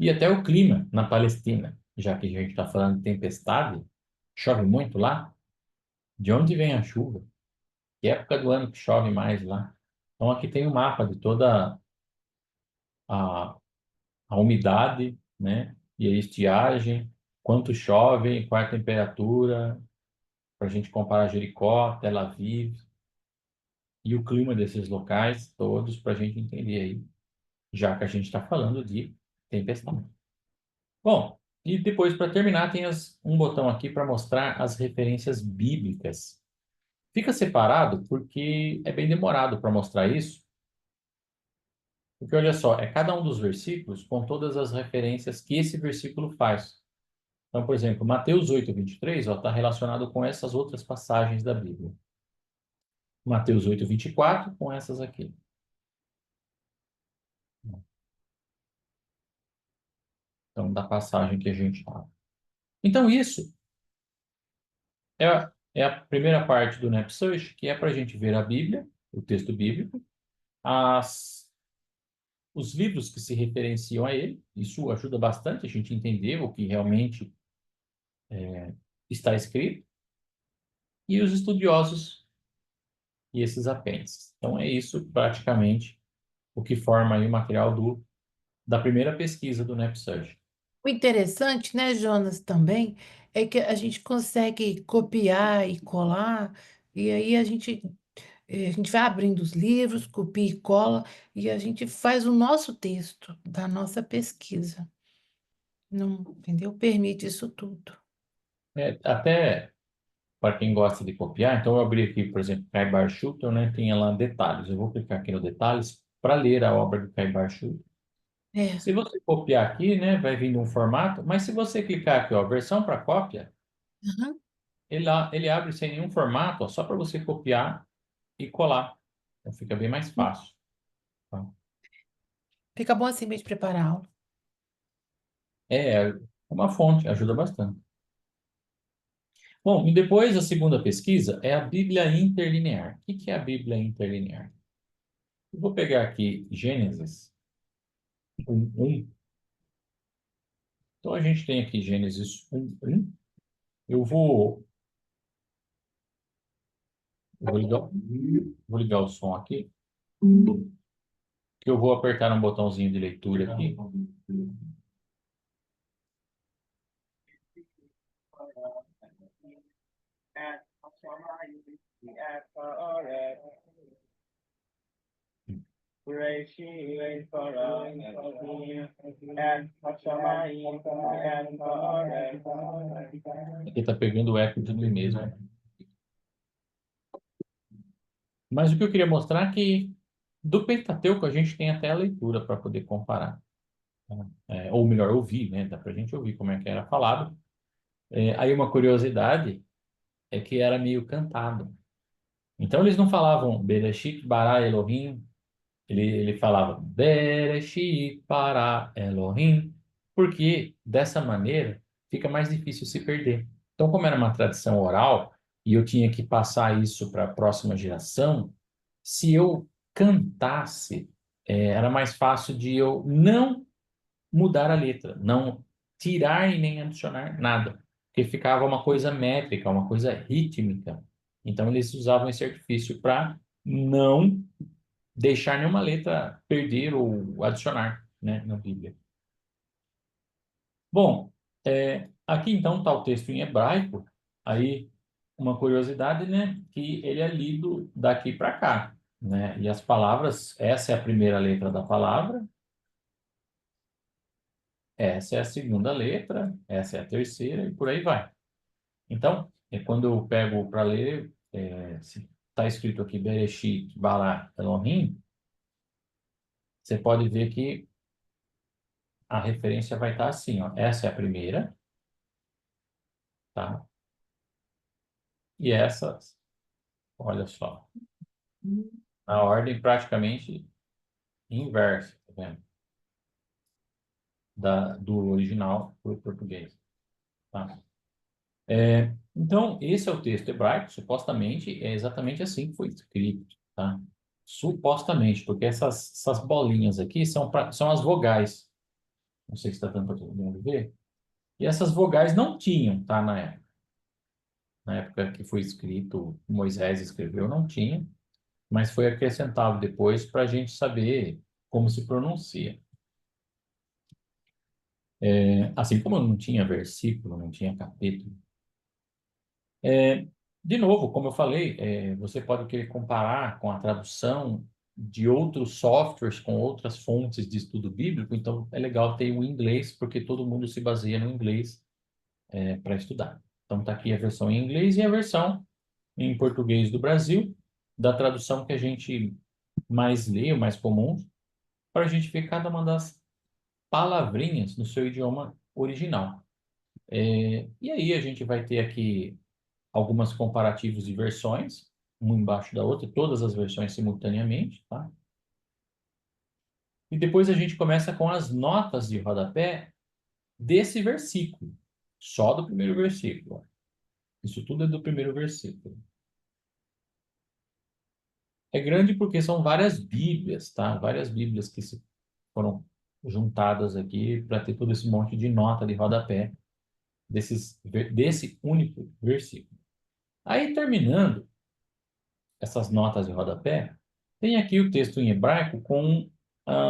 B: E até o clima na Palestina, já que a gente está falando de tempestade, chove muito lá. De onde vem a chuva? Que época do ano que chove mais lá? Então aqui tem o mapa de toda a, a umidade, né? E a estiagem, quanto chove, qual é a temperatura, para a gente comparar Jericó, Tel Aviv e o clima desses locais todos para a gente entender aí, já que a gente está falando de tempestade. Bom, e depois, para terminar, tem um botão aqui para mostrar as referências bíblicas. Fica separado porque é bem demorado para mostrar isso. Porque olha só, é cada um dos versículos com todas as referências que esse versículo faz. Então, por exemplo, Mateus 8:23 está relacionado com essas outras passagens da Bíblia. Mateus 8:24 com essas aqui. Então, da passagem que a gente fala. Então, isso é a primeira parte do NAP Search, que é para a gente ver a Bíblia, o texto bíblico, os livros que se referenciam a ele. Isso ajuda bastante a gente entender o que realmente está escrito. E os estudiosos e esses apêndices. Então, é isso praticamente o que forma aí o material da primeira pesquisa do NAP Search.
A: O interessante, né, Jonas, também, é que a gente consegue copiar e colar, e aí a gente vai abrindo os livros, copia e cola, e a gente faz o nosso texto da nossa pesquisa. Não, entendeu? Permite isso tudo.
B: Até para quem gosta de copiar, então eu abri aqui, por exemplo, Caibar Schutter, né, tem lá detalhes. Eu vou clicar aqui no detalhes para ler a obra do Caibar Schutter.
A: É.
B: Se você copiar aqui, né, vai vir num formato, mas se você clicar aqui, ó, versão para cópia,
A: Uhum.
B: ele abre sem nenhum formato, ó, só para você copiar e colar. Então fica bem mais fácil. Tá?
A: Fica bom assim mesmo de preparar a aula.
B: É uma fonte, ajuda bastante. Bom, e depois a segunda pesquisa é a Bíblia Interlinear. O que é a Bíblia Interlinear? Eu vou pegar aqui Gênesis 1:1. Então a gente tem aqui Gênesis 1:1. Eu vou ligar o som aqui, que eu vou apertar um botãozinho de leitura aqui. Aqui está pegando o eco de mim mesmo. Mas o que eu queria mostrar é que do Pentateuco a gente tem até a leitura para poder comparar. Ou melhor, ouvir, né? Dá para a gente ouvir como é que era falado. Aí uma curiosidade é que era meio cantado. Então eles não falavam Bereshit bara Elohim, ele falava Bereshit bara Elohim, porque dessa maneira fica mais difícil se perder. Então, como era uma tradição oral e eu tinha que passar isso para a próxima geração, se eu cantasse era mais fácil de eu não mudar a letra, não tirar e nem adicionar nada, porque ficava uma coisa métrica, uma coisa rítmica. Então eles usavam esse artifício para não deixar nenhuma letra perder ou adicionar, né, na Bíblia. Bom, aqui então está o texto em hebraico. Aí uma curiosidade, né, que ele é lido daqui para cá, né? E as palavras, essa é a primeira letra da palavra, essa é a segunda letra, essa é a terceira e por aí vai. Então, quando eu pego para ler, se está escrito aqui Bereshit, Bara, Elohim, você pode ver que a referência vai estar assim, ó. Essa é a primeira, tá? E essa, olha só, na ordem praticamente inversa, tá vendo? Do original para o português, tá? Então, esse é o texto hebraico, supostamente é exatamente assim que foi escrito, tá? Supostamente, porque essas bolinhas aqui são as vogais. Não sei se está dando para todo mundo ver. E essas vogais não tinham, tá? Na época que foi escrito, Moisés escreveu, não tinha, mas foi acrescentado depois para a gente saber como se pronuncia. Assim como não tinha versículo, não tinha capítulo. De novo, como eu falei, você pode querer comparar com a tradução de outros softwares, com outras fontes de estudo bíblico, então é legal ter o inglês, porque todo mundo se baseia no inglês para estudar. Então está aqui a versão em inglês e a versão em português do Brasil, da tradução que a gente mais lê, o mais comum, para a gente ver cada uma das palavrinhas no seu idioma original. E aí a gente vai ter aqui algumas comparativos de versões, uma embaixo da outra, todas as versões simultaneamente, tá? E depois a gente começa com as notas de rodapé desse versículo, só do primeiro versículo. Isso tudo é do primeiro versículo. É grande porque são várias Bíblias, tá? Várias Bíblias que foram juntadas aqui para ter todo esse monte de nota de rodapé desse único versículo. Aí, terminando essas notas de rodapé, tem aqui o texto em hebraico com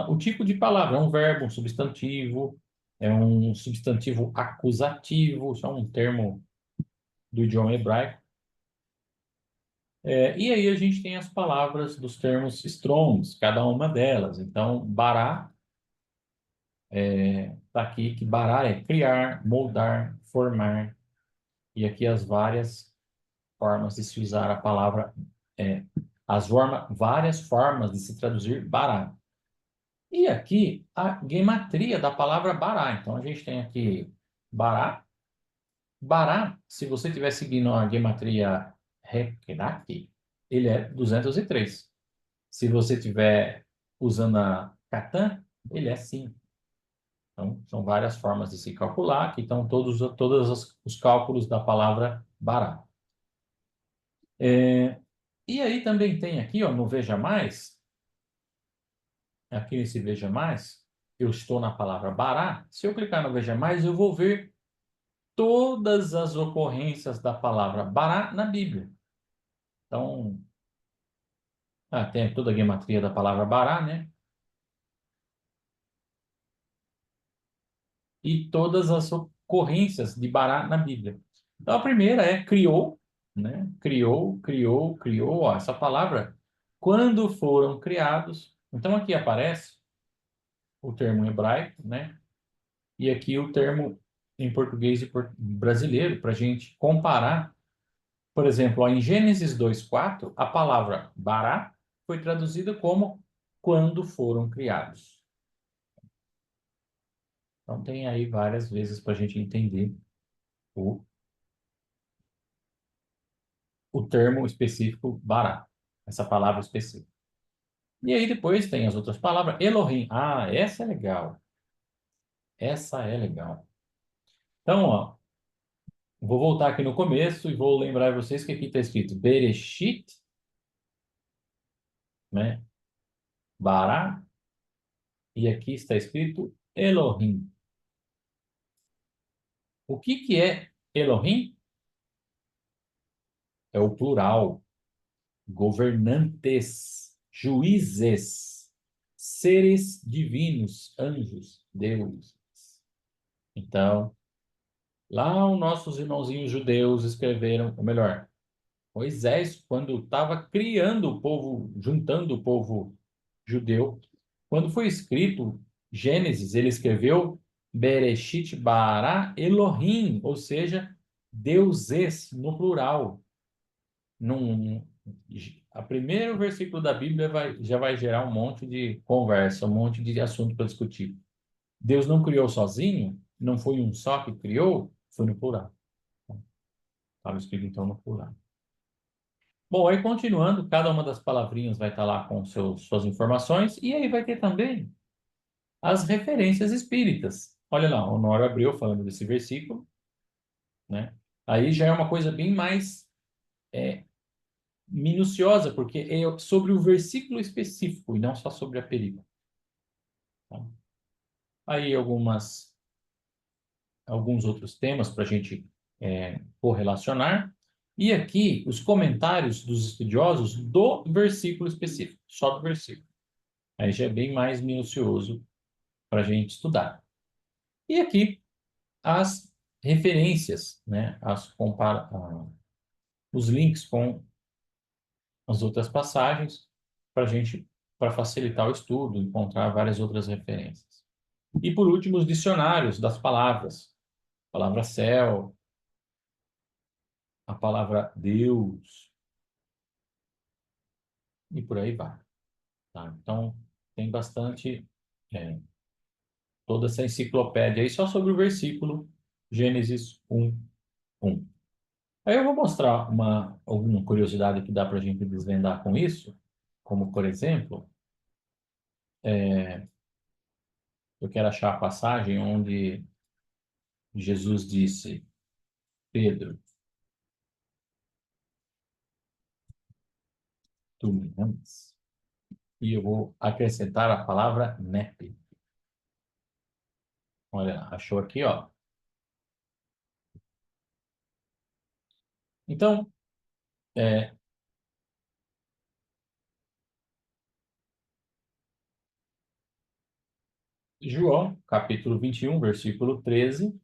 B: o tipo de palavra. É um verbo, um substantivo, é um substantivo acusativo, isso é um termo do idioma hebraico. E aí a gente tem as palavras dos termos strongs, cada uma delas. Então, bará, está aqui que bará é criar, moldar, formar. E aqui as várias formas de se usar a palavra, várias formas de se traduzir bará. E aqui a gematria da palavra bará. Então a gente tem aqui bará. Bará, se você estiver seguindo a gematria Rekhnak, ele é 203. Se você estiver usando a Catan, ele é 5. Então, são várias formas de se calcular, que estão todos os cálculos da palavra bará. E aí também tem aqui, ó, no Veja Mais, aqui nesse Veja Mais, eu estou na palavra bará. Se eu clicar no Veja Mais, eu vou ver todas as ocorrências da palavra bará na Bíblia. Então, tem toda a gematria da palavra bará, né? E todas as ocorrências de bará na Bíblia. Então, a primeira é criou, né? Criou, criou, criou. Ó, essa palavra, quando foram criados. Então, aqui aparece o termo em hebraico, né? E aqui o termo em português e brasileiro, para a gente comparar. Por exemplo, ó, em Gênesis 2:4, a palavra bará foi traduzida como quando foram criados. Então, tem aí várias vezes para a gente entender o termo específico bará, essa palavra específica. E aí depois tem as outras palavras. Elohim. Ah, essa é legal. Essa é legal. Então, ó, vou voltar aqui no começo e vou lembrar vocês que aqui está escrito Bereshit, né? Bará, E aqui está escrito Elohim. O que é Elohim? É o plural. Governantes, juízes, seres divinos, anjos, deuses. Então, lá os nossos irmãozinhos judeus escreveram, ou melhor, Moisés, quando estava criando o povo, juntando o povo judeu, quando foi escrito Gênesis, ele escreveu Bereshit bara Elohim, ou seja, deuses no plural. Num, a primeiro versículo da Bíblia já vai gerar um monte de conversa, um monte de assunto para discutir. Deus não criou sozinho, não foi um só que criou, foi no plural. Estava escrito então no plural. Bom, aí continuando, cada uma das palavrinhas vai estar lá com suas informações, e aí vai ter também as referências espíritas. Olha lá, o Honório Abreu falando desse versículo, né? Aí já é uma coisa bem mais minuciosa, porque é sobre o versículo específico e não só sobre a perícope. Tá? Aí alguns outros temas para a gente correlacionar. E aqui os comentários dos estudiosos do versículo específico, só do versículo. Aí já é bem mais minucioso para a gente estudar. E aqui as referências, né? Os links com as outras passagens para a gente, para facilitar o estudo, encontrar várias outras referências. E por último, os dicionários das palavras. A palavra céu, a palavra Deus, e por aí vai. Tá? Então, tem bastante, toda essa enciclopédia aí só sobre o versículo Gênesis 1:1. Aí eu vou mostrar alguma curiosidade que dá para a gente desvendar com isso, como, por exemplo, eu quero achar a passagem onde Jesus disse, Pedro, tu me amas? E eu vou acrescentar a palavra nepe. Olha, achou aqui, ó. Então, João, capítulo 21, versículo 13.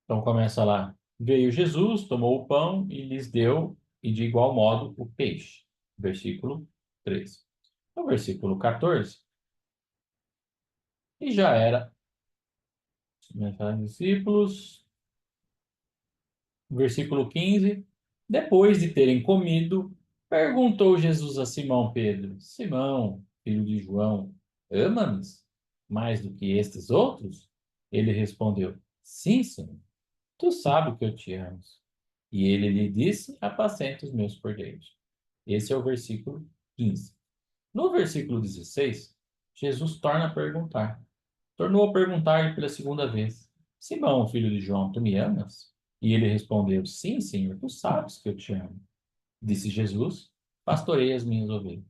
B: Então, começa lá. Veio Jesus, tomou o pão e lhes deu, e de igual modo o peixe. Versículo 13. No versículo 14, e já era, discípulos, versículo 15, depois de terem comido, perguntou Jesus a Simão Pedro, Simão, filho de João, ama-me mais do que estes outros? Ele respondeu, sim, Senhor, tu sabes que eu te amo. E ele lhe disse, apacenta os meus cordeiros. Esse é o versículo 15. No versículo 16, Jesus torna a perguntar. Tornou a perguntar pela segunda vez, Simão, filho de João, tu me amas? E ele respondeu, sim, Senhor, tu sabes que eu te amo. Disse Jesus, pastorei as minhas ovelhas.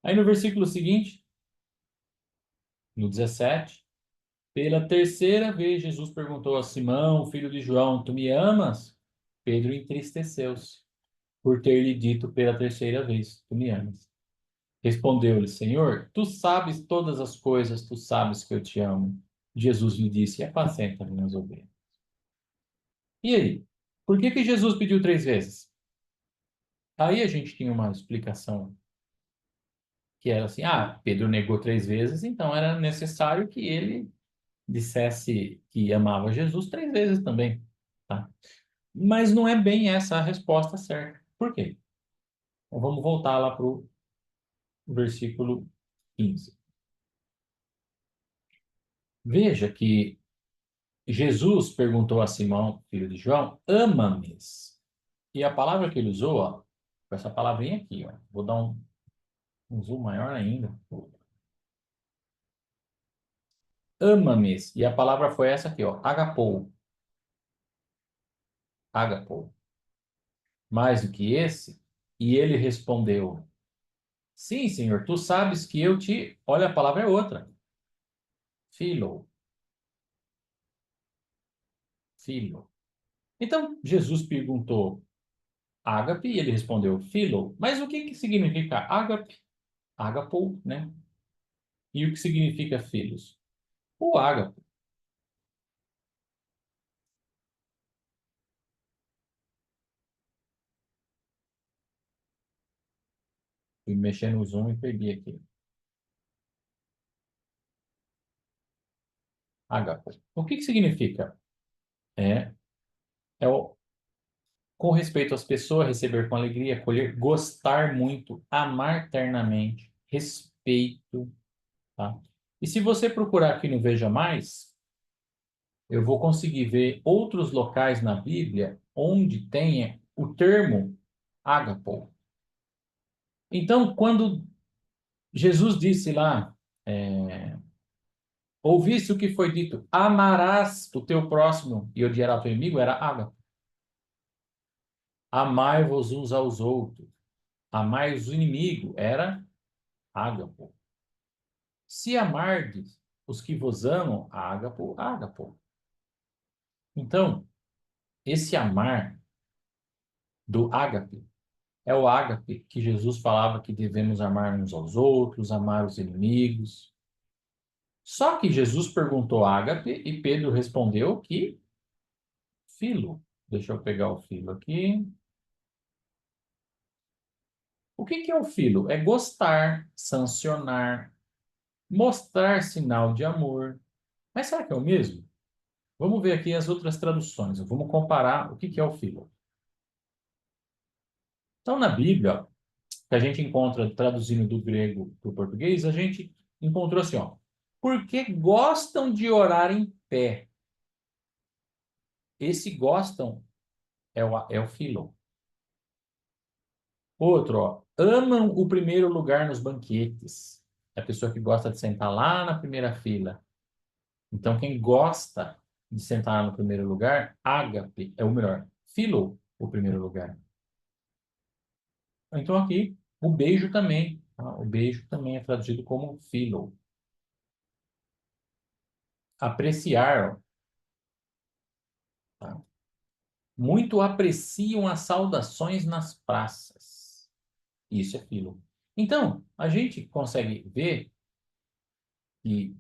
B: Aí no versículo seguinte, no 17, pela terceira vez Jesus perguntou a Simão, filho de João, tu me amas? Pedro entristeceu-se por ter lhe dito pela terceira vez, tu me amas. Respondeu-lhe, Senhor, tu sabes todas as coisas, tu sabes que eu te amo. Jesus lhe disse, apacenta as minhas ovelhas. E aí? Por que Jesus pediu 3 vezes? Aí a gente tinha uma explicação que era assim, Pedro negou 3 vezes, então era necessário que ele dissesse que amava Jesus 3 vezes também, tá? Mas não é bem essa a resposta certa. Por quê? Então, vamos voltar lá para o versículo 15. Veja que Jesus perguntou a Simão, filho de João, ama-me? E a palavra que ele usou, ó, essa palavrinha aqui, ó, vou dar um zoom maior ainda. Ama-me. E a palavra foi essa aqui, ó, agapou. Agapou. Mais do que esse. E ele respondeu, Sim, Senhor, tu sabes que eu te... Olha, a palavra é outra. Philo. Philo. Então, Jesus perguntou ágape e ele respondeu philo. Mas o que que significa ágape? Ágapo, né? E o que significa filhos? O ágapo. Fui mexer no zoom e perdi aqui. Ágapo. O que que significa? É, é o, com respeito às pessoas, receber com alegria, acolher, gostar muito, amar ternamente, respeito, tá? E se você procurar aqui no Veja Mais, eu vou conseguir ver outros locais na Bíblia onde tenha o termo ágapo. Então, quando Jesus disse lá, ouviste o que foi dito, amarás o teu próximo e odiarás o teu inimigo, era ágapo. Amai-vos uns aos outros. Amai o inimigo, era ágapo. Se amardes os que vos amam, ágapo, ágapo. Então, esse amar do ágape é o ágape que Jesus falava que devemos amar uns aos outros, amar os inimigos. Só que Jesus perguntou ágape e Pedro respondeu que filo. Deixa eu pegar o filo aqui. O que que é o filo? É gostar, sancionar, mostrar sinal de amor. Mas será que é o mesmo? Vamos ver aqui as outras traduções. Vamos comparar o que que é o filo. Então, na Bíblia, ó, que a gente encontra traduzindo do grego para o português, a gente encontrou assim, ó. Porque gostam de orar em pé. Esse gostam é o filo. Outro, ó. Amam o primeiro lugar nos banquetes. É a pessoa que gosta de sentar lá na primeira fila. Então, quem gosta de sentar no primeiro lugar, ágape é o melhor. Filo, o primeiro lugar. Então, aqui, o beijo também. Tá? O beijo também é traduzido como filo. Apreciar. Tá? Muito apreciam as saudações nas praças. Isso é filo. Então, a gente consegue ver que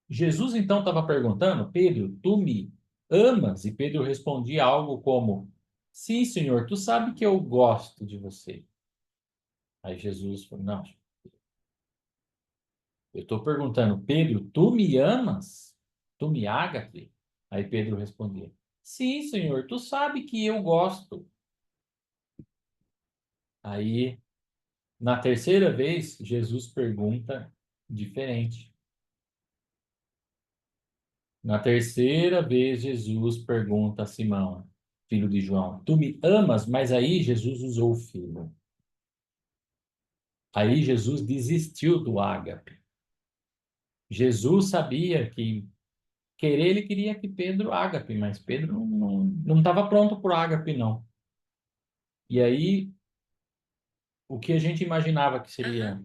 B: Jesus então estava perguntando, Pedro, tu me amas? E Pedro respondia algo como, sim, Senhor, tu sabe que eu gosto de você. Aí Jesus falou, não, eu estou perguntando, Pedro, tu me amas? Tu me ágape? Aí Pedro respondia, sim, Senhor, tu sabe que eu gosto. Aí, na terceira vez, Jesus pergunta diferente. Na terceira vez, Jesus pergunta a Simão, filho de João, tu me amas? Mas aí Jesus usou o filho. Aí Jesus desistiu do ágape. Jesus sabia que querer, ele queria que Pedro ágape, mas Pedro não estava pronto para o ágape, não. E aí, o que a gente imaginava que seria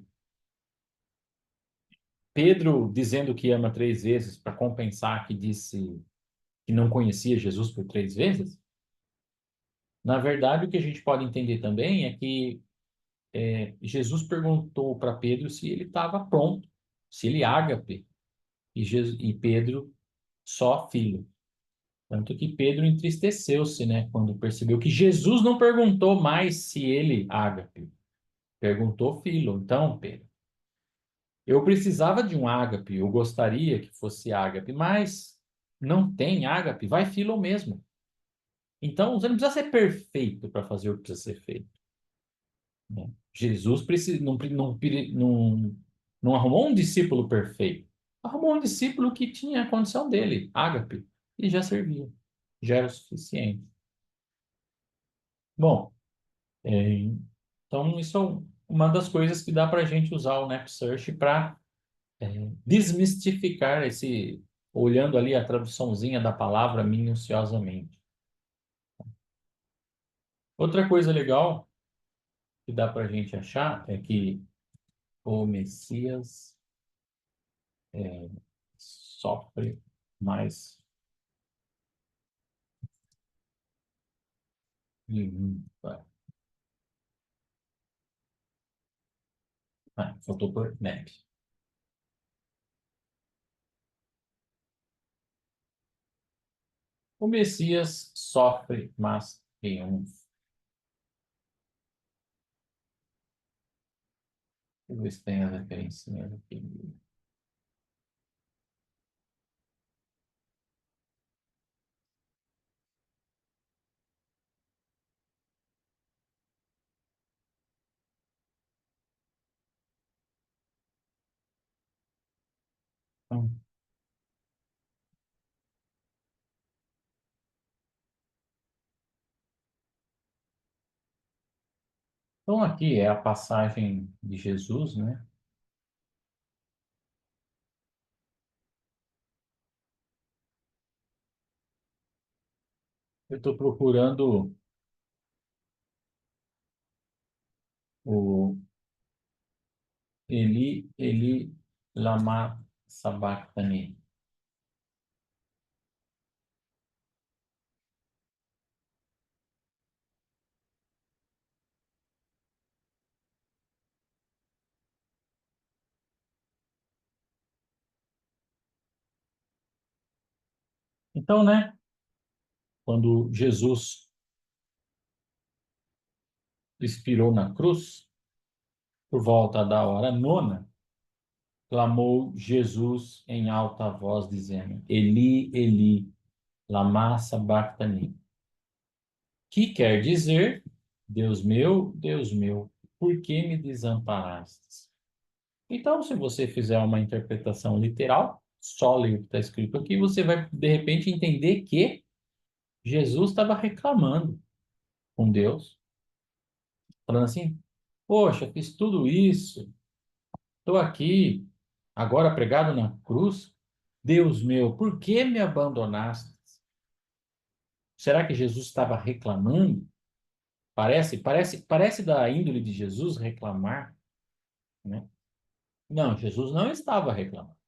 B: Pedro dizendo que ama 3 vezes para compensar que disse que não conhecia Jesus por 3 vezes, na verdade, o que a gente pode entender também é que Jesus perguntou para Pedro se ele estava pronto, se ele ágape, e Pedro só filho. Tanto que Pedro entristeceu-se, né, quando percebeu que Jesus não perguntou mais se ele ágape, perguntou filho. Então, Pedro, eu precisava de um ágape, eu gostaria que fosse ágape, mas não tem ágape, vai filo mesmo. Então, você não precisa ser perfeito para fazer o que precisa ser feito, né? Jesus não arrumou um discípulo perfeito, arrumou um discípulo que tinha a condição dele, ágape, e já servia, já era o suficiente. Bom, então isso é uma das coisas que dá para a gente usar o NapSearch para desmistificar olhando ali a traduçãozinha da palavra minuciosamente. Outra coisa legal que dá para a gente achar é que o Messias sofre mais. Faltou por neve. O Messias sofre, mas triunfa. Deixa eu ver se tem a referência aqui. Então, aqui é a passagem de Jesus, né? Eu estou procurando o Eli, Eli, lama sabachthani. Então, né? Quando Jesus expirou na cruz, por volta da hora nona, clamou Jesus em alta voz, dizendo: Eli, Eli, lama sabachthani. Que quer dizer: Deus meu, por que me desamparastes? Então, se você fizer uma interpretação literal, só ler o que está escrito aqui, você vai, de repente, entender que Jesus estava reclamando com Deus, falando assim: Poxa, fiz tudo isso, estou aqui, agora pregado na cruz. Deus meu, por que me abandonaste? Será que Jesus estava reclamando? Parece da índole de Jesus reclamar, né? Não, Jesus não estava reclamando.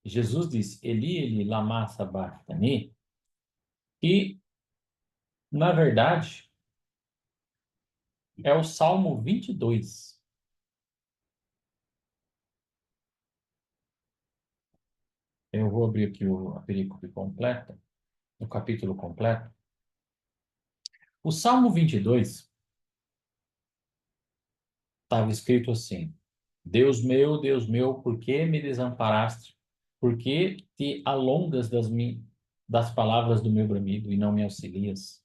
B: Jesus disse: Eli, Eli, lama sabachthani, e na verdade é o Salmo 22. Eu vou abrir aqui a perícope completa, o capítulo completo. O Salmo 22 estava escrito assim: Deus meu, por que me desamparaste? Por que te alongas das palavras do meu bramido e não me auxilias?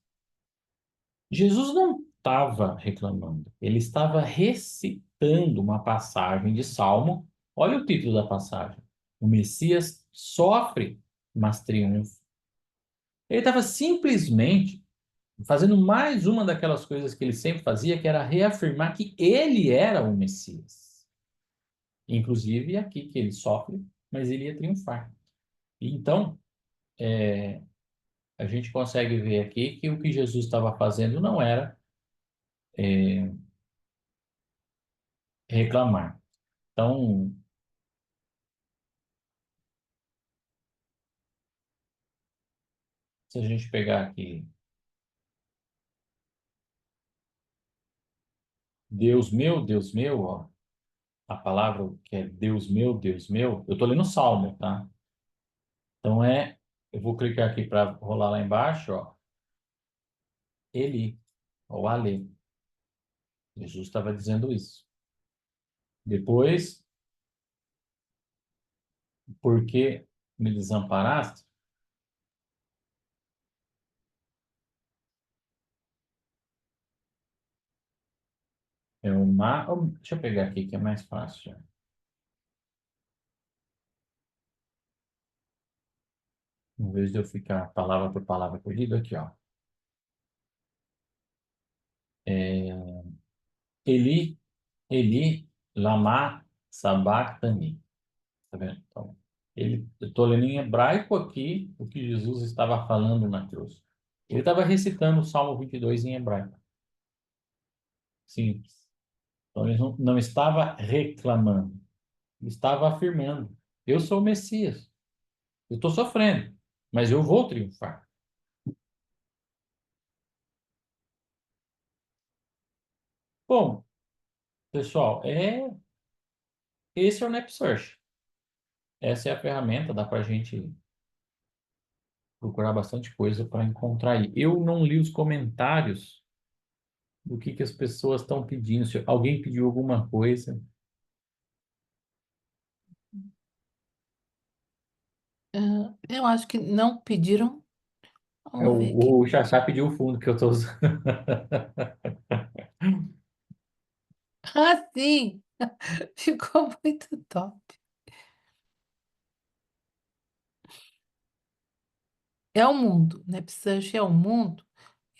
B: Jesus não estava reclamando, ele estava recitando uma passagem de Salmo. Olha o título da passagem: O Messias sofre, mas triunfa. Ele estava simplesmente fazendo mais uma daquelas coisas que ele sempre fazia, que era reafirmar que ele era o Messias. Inclusive aqui que ele sofre, mas ele ia triunfar. Então, a gente consegue ver aqui que o que Jesus estava fazendo não era reclamar. Então, se a gente pegar aqui, Deus meu, ó, a palavra que é Deus meu, eu estou lendo o Salmo, tá? Então eu vou clicar aqui para rolar lá embaixo, ó, Eli, ou Ale. Jesus estava dizendo isso. Depois, porque me desamparaste? Deixa eu pegar aqui que é mais fácil. Em vez de eu ficar palavra por palavra corrido, aqui, ó. Eli, Eli, lama sabachthani. Tá vendo? Então, eu estou lendo em hebraico aqui o que Jesus estava falando na cruz. Ele estava recitando o Salmo 22 em hebraico. Simples. Então, ele não estava reclamando, ele estava afirmando: eu sou o Messias, eu estou sofrendo, mas eu vou triunfar. Bom, pessoal, esse é o NapSearch. Essa é a ferramenta, dá para a gente procurar bastante coisa para encontrar aí. Eu não li os comentários do que as pessoas estão pedindo. Se alguém pediu alguma coisa,
A: Eu acho que não pediram.
B: é
A: Vamos ver aqui.
B: o Xaxá pediu o fundo que eu estou usando.
A: Ah, sim! Ficou muito top. É o mundo, né? Psyche é o mundo.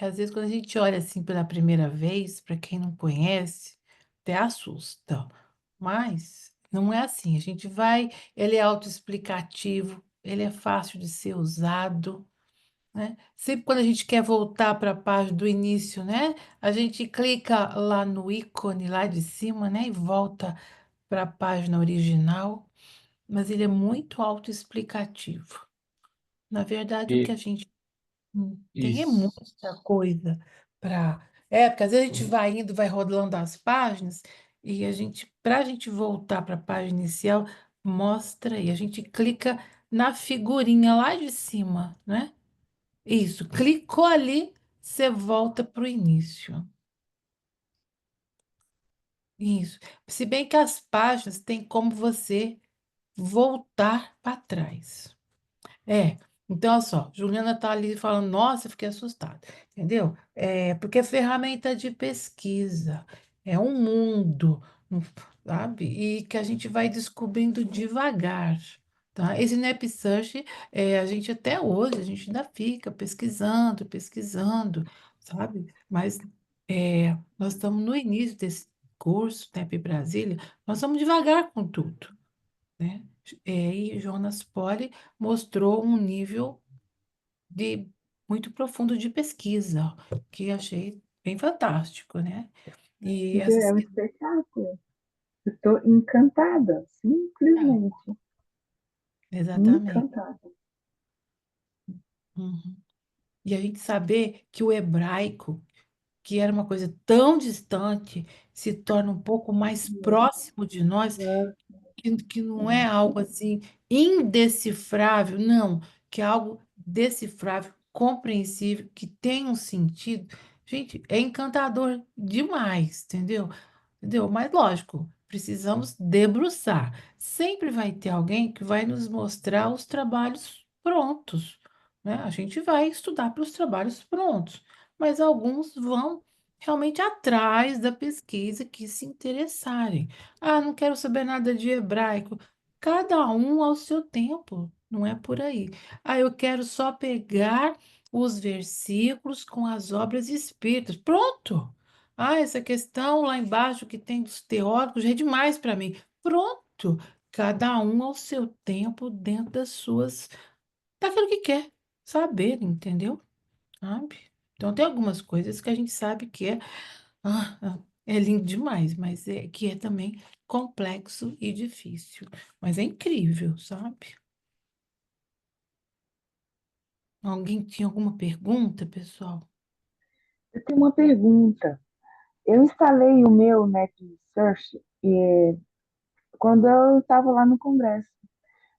A: E às vezes, quando a gente olha assim pela primeira vez, para quem não conhece, até assusta. Mas não é assim. A gente vai, ele é autoexplicativo, ele é fácil de ser usado, né? Sempre quando a gente quer voltar para a página do início, né? A gente clica lá no ícone lá de cima, né? E volta para a página original. Mas ele é muito autoexplicativo. Na verdade, o que
B: E,
A: a gente tem é
B: isso.
A: muita coisa para. É, porque às vezes a gente vai indo, vai rodando as páginas, e para a gente voltar para a página inicial, mostra aí. A gente clica na figurinha lá de cima, né? Isso, clicou ali, você volta para o início. Isso. Se bem que as páginas têm como você voltar para trás. É, então, olha só, Juliana tá ali falando, nossa, eu fiquei assustada, entendeu? É, porque é ferramenta de pesquisa, é um mundo, não- sabe? E que a gente vai descobrindo devagar, tá? Esse Nap Search, a gente até hoje, a gente ainda fica pesquisando, pesquisando, sabe? Mas nós estamos no início desse curso, Nap Brasília, nós estamos devagar com tudo, né? E Jonas Polly mostrou um nível de muito profundo de pesquisa, que achei bem fantástico, né? E
E: Gente,
A: essas
E: é um espetáculo. Estou encantada,
A: ah,
E: simplesmente
A: exatamente.
E: encantada.
A: Uhum. E a gente saber que o hebraico, que era uma coisa tão distante, se torna um pouco mais próximo de nós, que não é algo assim indecifrável, não, que é algo decifrável, compreensível, que tem um sentido. Gente, é encantador demais, entendeu? Entendeu? Mas lógico, precisamos debruçar. Sempre vai ter alguém que vai nos mostrar os trabalhos prontos, né? A gente vai estudar para os trabalhos prontos, mas alguns vão realmente atrás da pesquisa que se interessarem. Ah, não quero saber nada de hebraico. Cada um ao seu tempo, não é por aí. Ah, eu quero só pegar os versículos com as obras espíritas. Pronto! Ah, essa questão lá embaixo que tem dos teóricos já é demais para mim. Pronto! Cada um ao seu tempo, dentro das suas, daquilo que quer saber, entendeu? Sabe? Então tem algumas coisas que a gente sabe que é lindo demais, mas é que é também complexo e difícil. Mas é incrível, sabe? Alguém tinha alguma pergunta, pessoal?
E: Eu tenho uma pergunta. Eu instalei o meu NetSearch quando eu estava lá no Congresso.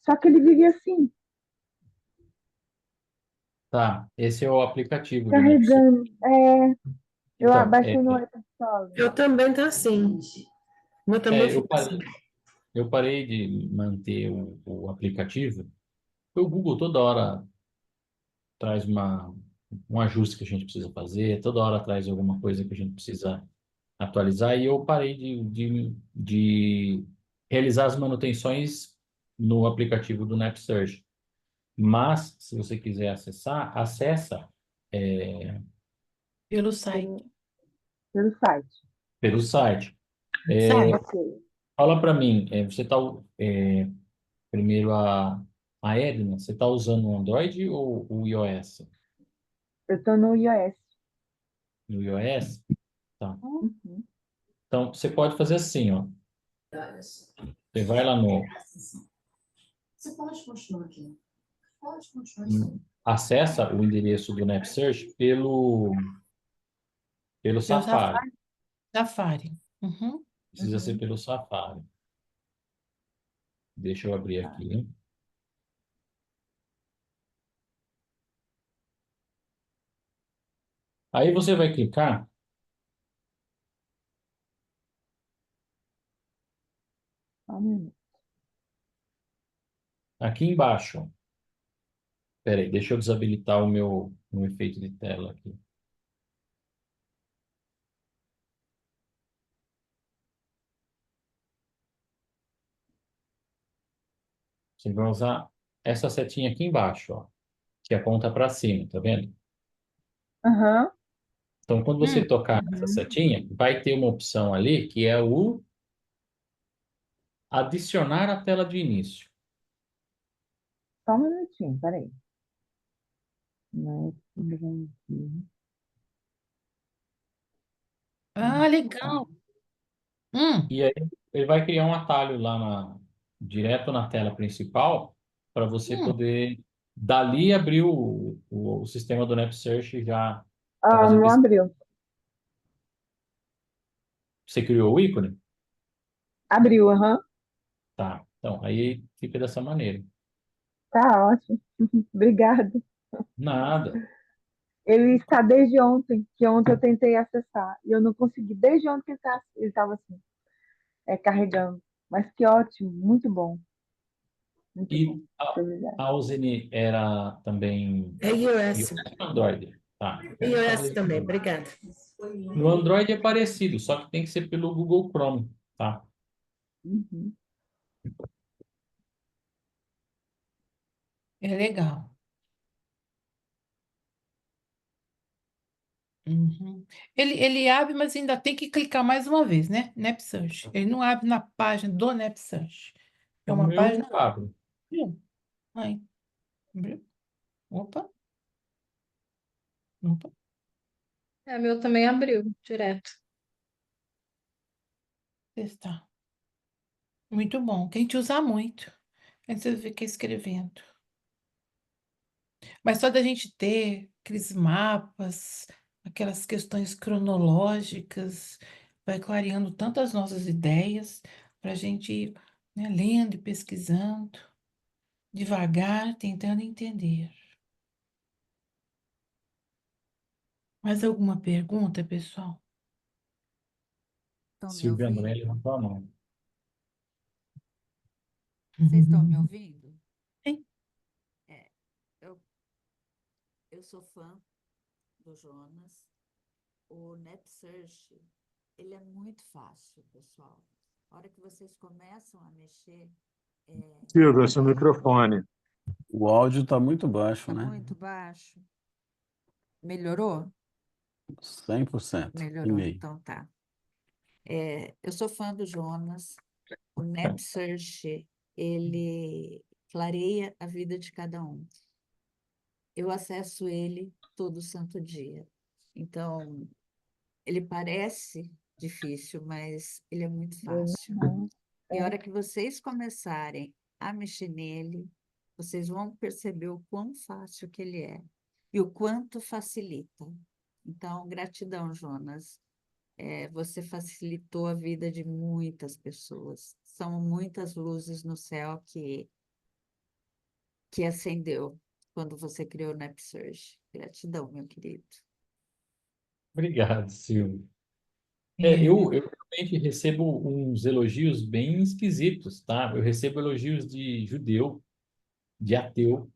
E: Só que ele vive assim,
B: Tá, esse é o aplicativo do NapSearch.
E: carregando. Eu
B: Então,
E: abaixei no App Store.
F: Eu também tá assim. Mas também
B: eu
F: fica assim.
B: eu parei de manter o aplicativo. O Google toda hora traz um ajuste que a gente precisa fazer, toda hora traz alguma coisa que a gente precisa atualizar, e eu parei de realizar as manutenções no aplicativo do NapSearch. Mas, se você quiser acessar, acessa
A: Pelo site.
E: Pelo, pelo site.
B: pelo site.
A: Site.
E: Ok.
B: Fala para mim, você está primeiro a Edna, você está usando o Android ou o iOS?
E: Eu estou no iOS.
B: No iOS? Tá.
E: Uhum.
B: Então, você pode fazer assim, ó. Você vai lá no...
G: Você pode continuar aqui. Pode continuar.
B: Acessa o endereço do NetSearch pelo
A: Pelo
B: Safari.
A: Safari. Uhum.
B: Precisa ser pelo Safari. Deixa eu abrir aqui, hein? Aí você vai clicar
E: Só um minuto.
B: aqui embaixo. Espera aí, deixa eu desabilitar o meu efeito de tela aqui. Você vai usar essa setinha aqui embaixo, ó, que aponta para cima, tá vendo?
E: Aham.
B: Então, quando você tocar nessa
C: Uhum.
B: setinha, vai ter uma opção ali que é o adicionar a tela de início.
E: Só um minutinho, peraí. Mas,
A: Ah, legal.
B: E aí ele vai criar um atalho lá direto na tela principal para você
A: hum.
B: poder dali abrir o sistema do NetSearch já para
E: Ah,
B: fazer
E: não
B: pesquisa.
E: abriu.
B: Você criou o ícone?
E: Abriu, aham.
B: Tá. Então, aí fica dessa maneira.
E: Tá ótimo. Obrigada.
B: Nada.
E: Ele está desde ontem, que ontem eu tentei acessar e eu não consegui. Desde ontem que ele estava assim, carregando. Mas que ótimo, muito bom, muito
B: E
E: bom. Muito obrigada.
B: a Ozene era também
F: É iOS.
B: iOS ou Android? Tá. Vamos
F: iOS
B: fazer
F: também, obrigada.
B: no Android é parecido, só que tem que ser pelo Google Chrome, tá?
E: Uhum.
A: É legal. Uhum. Ele abre, mas ainda tem que clicar mais uma vez, né? NetSearch. Ele não abre na página do NetSearch. É
B: O
A: uma
B: meu
A: página.
B: abre.
A: Aí, abriu. Opa, opa.
H: É, meu também abriu direto.
A: Testar. Muito bom. Quem te usa muito. Aí você fica escrevendo. Mas só da gente ter aqueles mapas, aquelas questões cronológicas, vai clareando tantas nossas ideias para a gente ir, né, lendo e pesquisando, devagar, tentando entender. Mais alguma pergunta, pessoal?
C: Estão me
B: Silvia André
C: ouvindo?
B: levantou a mão.
C: Vocês estão me ouvindo?
A: Sim.
C: É, eu, eu sou fã do Jonas. O NetSearch, ele é muito fácil, pessoal. A hora que vocês começam a mexer,
I: Silvia, seu microfone.
J: O áudio está muito baixo,
C: está
J: né?
C: muito baixo. Melhorou?
J: 100% e
C: Melhorou,
J: meio.
C: então tá. Eu sou fã do Jonas. O NetSearch, ele clareia a vida de cada um. Eu acesso ele todo santo dia. Então, ele parece difícil, mas ele é muito fácil. E a hora que vocês começarem a mexer nele, vocês vão perceber o quão fácil que ele é e o quanto facilita. Então, gratidão, Jonas. Você facilitou a vida de muitas pessoas. São muitas luzes no céu que acendeu quando você criou o NetSearch. Gratidão, meu querido.
B: Obrigado, Silvia.
A: É.
B: Eu realmente recebo uns elogios bem esquisitos, tá? Eu recebo elogios de judeu, de ateu,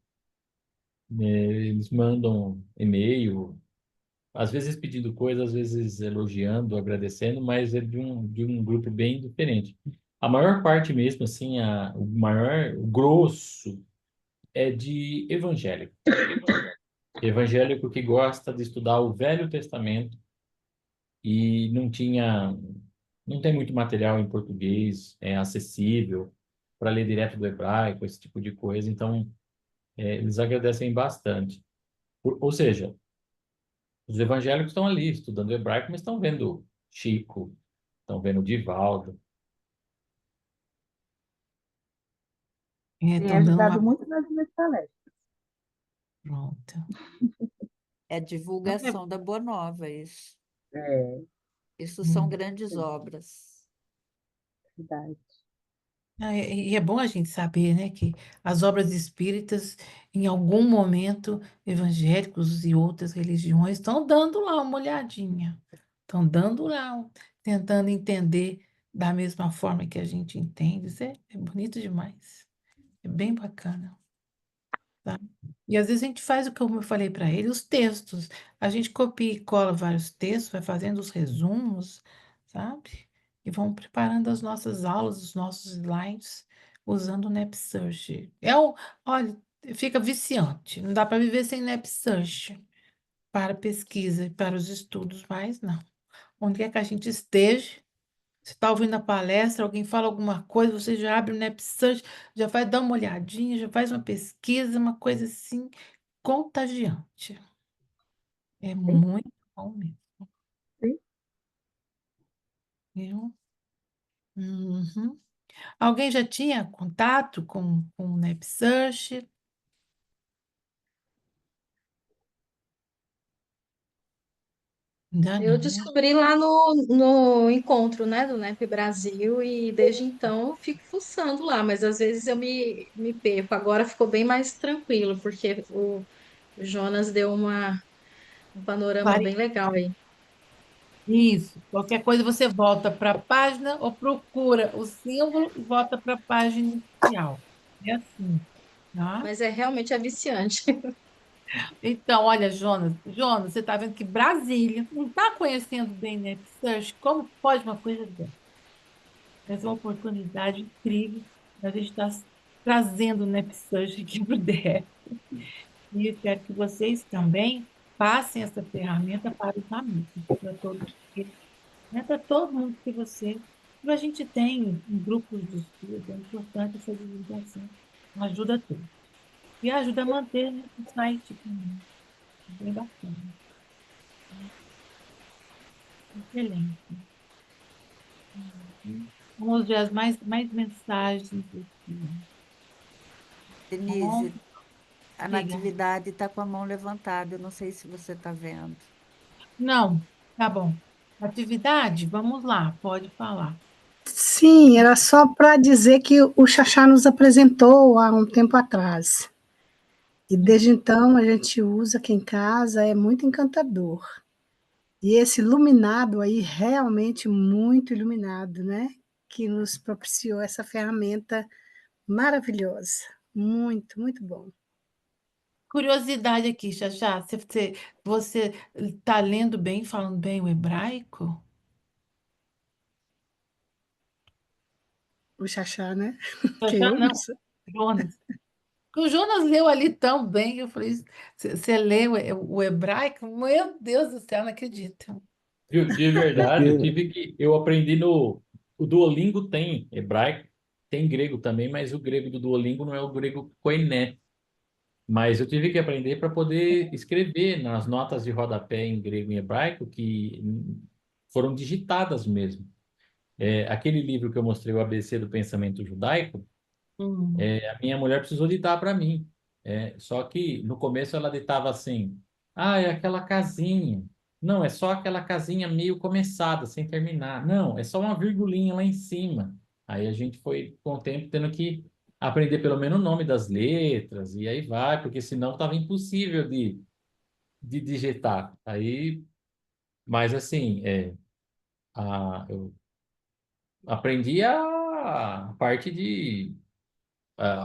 B: né? Eles mandam e-mail, às vezes pedindo coisas, às vezes elogiando, agradecendo, mas é de um grupo bem diferente. A maior parte mesmo, assim, o grosso é de evangélico. Evangélico que gosta de estudar o Velho Testamento e não tem muito material em português acessível para ler direto do hebraico, esse tipo de coisa. Então, eles agradecem bastante. Ou seja, os evangélicos estão ali estudando hebraico, mas estão vendo Chico, estão vendo o Divaldo.
E: Tem
A: Estão dando
E: ajudado
A: uma
E: muito nas minhas palestras.
A: pronta.
C: É divulgação da Boa Nova, isso.
E: É,
C: Isso são
A: Hum.
C: grandes obras.
E: verdade.
A: E é bom a gente saber, né, que as obras espíritas, em algum momento, evangélicos e outras religiões estão dando lá uma olhadinha, estão dando lá, tentando entender da mesma forma que a gente entende. Isso é bonito demais, é bem bacana. Tá? E às vezes a gente faz o que eu falei para ele, os textos. A gente copia e cola vários textos, vai fazendo os resumos, sabe? E vamos preparando as nossas aulas, os nossos slides, usando o NapSearch. Olha, fica viciante. Não dá para viver sem NapSearch para pesquisa e para os estudos, mas não. Onde quer que a gente esteja, você está ouvindo a palestra, alguém fala alguma coisa, você já abre o NapSearch, já vai dar uma olhadinha, já faz uma pesquisa, uma coisa assim contagiante. É
E: Sim,
A: muito bom mesmo,
E: sim.
A: viu? Uhum. Alguém já tinha contato com o NapSearch? Ainda
H: Eu
A: não, né?
H: descobri lá no encontro, né, do NEP Brasil e desde então eu fico fuçando lá, mas às vezes eu me perco. Agora ficou bem mais tranquilo, porque o Jonas deu um panorama bem legal aí.
A: Isso. Qualquer coisa você volta para a página ou procura o símbolo e volta para a página inicial. É assim, tá?
H: Mas é realmente viciante.
A: Então, olha, Jonas, você está vendo que Brasília não está conhecendo bem NetSearch? Como pode uma coisa dessa? Essa é uma oportunidade incrível da gente estar trazendo o NetSearch aqui para o DF. E eu quero que vocês também passem essa ferramenta para os amigos, para todos eles, né? Para todo mundo que você. A gente tem em grupos de estudo, é importante essa divulgação. Ajuda a todos. E ajuda a manter, né, o site também. Bem bacana. Excelente. Vamos ver mais mensagens aqui. Bom,
C: Denise, a
A: diga.
C: Natividade está com a mão levantada. Eu não sei se você está vendo.
A: Não, tá bom. Atividade? Vamos lá, pode falar.
F: Sim, era só para dizer que o Xaxá nos apresentou há um tempo atrás. E desde então a gente usa aqui em casa, é muito encantador. E esse iluminado aí, realmente muito iluminado, né? Que nos propiciou essa ferramenta maravilhosa. Muito, muito bom.
A: Curiosidade aqui, Xaxá, você está lendo bem, falando bem o hebraico?
F: O Xaxá, né? Que
A: Xaxá
F: eu
A: não,
F: não sei.
A: Jonas. O Jonas leu ali tão bem, eu falei, você lê o hebraico? Meu Deus do céu, não acredito.
B: Viu? De verdade, eu aprendi o Duolingo tem hebraico, tem grego também, mas o grego do Duolingo não é o grego koiné. Mas eu tive que aprender para poder escrever nas notas de rodapé em grego e hebraico que foram digitadas mesmo. Aquele livro que eu mostrei, o ABC do Pensamento Judaico,
A: Hum.
B: a minha mulher precisou ditar para mim. Só que no começo ela ditava assim: ah, é aquela casinha. Não, é só aquela casinha meio começada, sem terminar. Não, é só uma virgulinha lá em cima. Aí a gente foi, com o tempo, tendo que aprender pelo menos o nome das letras, e aí vai, porque senão estava impossível de digitar. Aí, mas assim, eu aprendi a parte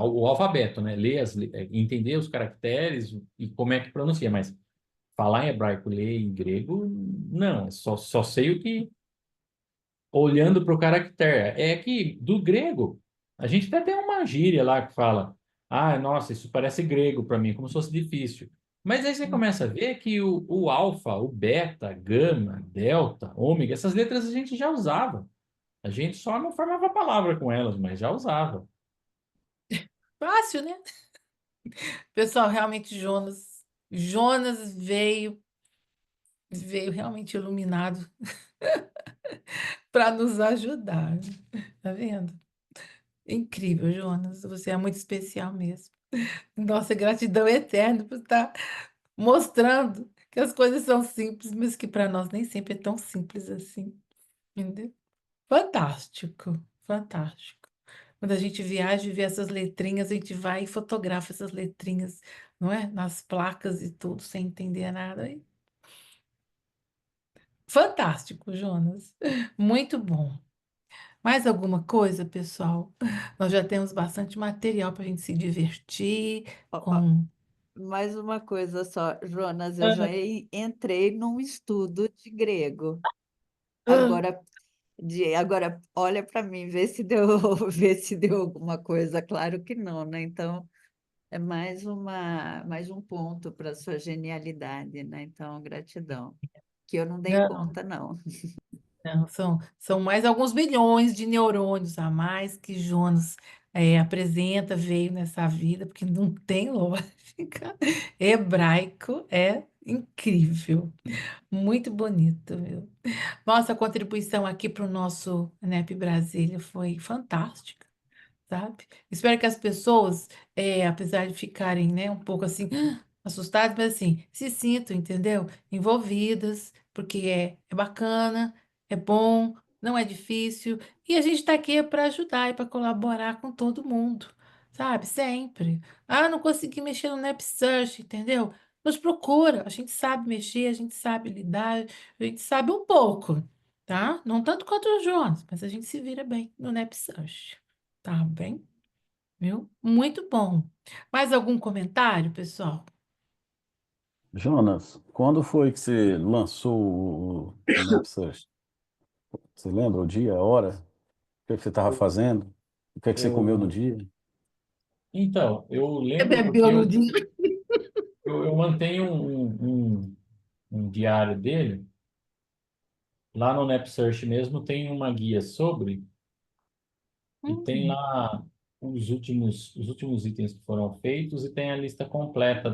B: o alfabeto, né? Ler entender os caracteres e como é que pronuncia, mas falar em hebraico, ler em grego, não, só sei o que olhando para o caractere. É que do grego, a gente até tem uma gíria lá que fala, ah, nossa, isso parece grego para mim, como se fosse difícil. Mas aí você começa a ver que o alfa, o beta, gama, delta, ômega, essas letras a gente já usava. A gente só não formava palavra com elas, mas já usava.
A: Fácil, né? Pessoal, realmente Jonas veio realmente iluminado para nos ajudar. Tá vendo? Incrível, Jonas. Você é muito especial mesmo. Nossa gratidão eterna por estar mostrando que as coisas são simples, mas que para nós nem sempre é tão simples assim. Entendeu? Fantástico, fantástico. Quando a gente viaja e vê essas letrinhas, a gente vai e fotografa essas letrinhas, não é? Nas placas e tudo, sem entender nada. Fantástico, Jonas. Muito bom. Mais alguma coisa, pessoal? Nós já temos bastante material para a gente se divertir
C: Ó, ó,
A: com.
C: mais uma coisa só, Jonas, eu já
A: Ah,
C: entrei num estudo de grego.
A: ah,
C: Agora, agora olha para mim, vê se deu, vê se deu alguma coisa. Claro que não, né? Então, é mais um ponto para sua genialidade, né? Então, gratidão. Que eu não dei
A: não,
C: conta, não.
A: não, são mais alguns bilhões de neurônios a mais que Jonas apresenta, veio nessa vida, porque não tem lógica. Hebraico é incrível, muito bonito, viu? Nossa contribuição aqui para o nosso NEP Brasília foi fantástica. Sabe? Espero que as pessoas, apesar de ficarem, né, um pouco assim, assustadas, mas assim, se sintam, entendeu? Envolvidas, porque é bacana, é bom, não é difícil, e a gente está aqui para ajudar e para colaborar com todo mundo, sabe? Sempre. Ah, não consegui mexer no NapSearch, entendeu? Nos procura, a gente sabe mexer, a gente sabe lidar, a gente sabe um pouco, tá? Não tanto quanto o Jonas, mas a gente se vira bem no NapSearch. Tá bem, viu? Muito bom. Mais algum comentário, pessoal?
J: Jonas, quando foi que você lançou o NapSearch? Você lembra o dia, a hora? O que é que você estava fazendo? O que é que você comeu no
B: Eu,
J: dia?
B: então, eu
A: Você
B: lembro porque
A: bebeu no dia?
B: eu mantenho um diário dele. Lá no NapSearch mesmo tem uma guia sobre, e tem
A: Hum,
B: lá os últimos itens que foram feitos e tem a lista completa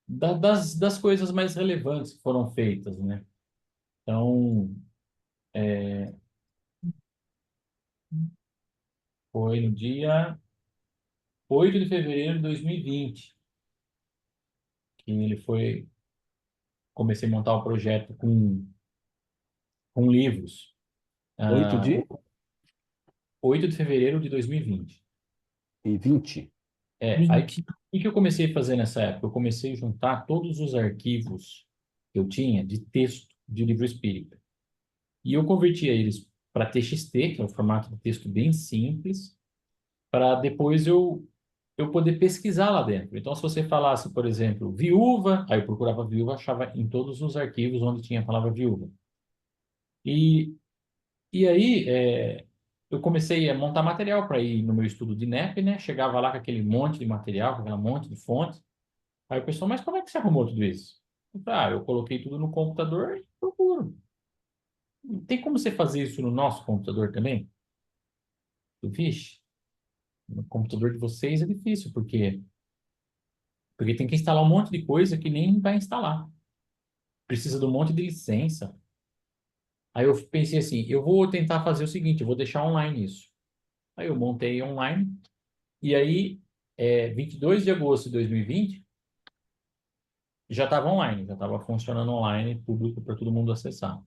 B: das coisas mais relevantes que foram feitas, né? Então, foi no dia 8 de fevereiro de 2020 que comecei a montar o projeto com livros.
J: 8
B: Ah,
J: de
B: 8 de fevereiro de 2020.
J: e 20.
B: Aí,
A: 20.
B: o que eu comecei a fazer nessa época? Eu comecei a juntar todos os arquivos que eu tinha de texto de livro espírita. E eu convertia eles para TXT, que é um formato de texto bem simples, para depois eu poder pesquisar lá dentro. Então, se você falasse, por exemplo, viúva, aí eu procurava viúva, achava em todos os arquivos onde tinha a palavra viúva. E, e aí, eu comecei a montar material para ir no meu estudo de NEP, né? Chegava lá com aquele monte de material, com aquele monte de fonte. Aí o pessoal, mas como é que você arrumou tudo isso? Eu falei, eu coloquei tudo no computador e procuro. Tem como você fazer isso no nosso computador também? Vixe, no computador de vocês é difícil, porque tem que instalar um monte de coisa que nem vai instalar. Precisa de um monte de licença. Aí eu pensei assim, eu vou tentar fazer o seguinte, eu vou deixar online isso. Aí eu montei online, e aí, 22 de agosto de 2020, já estava online, já estava funcionando online, público para todo mundo acessar.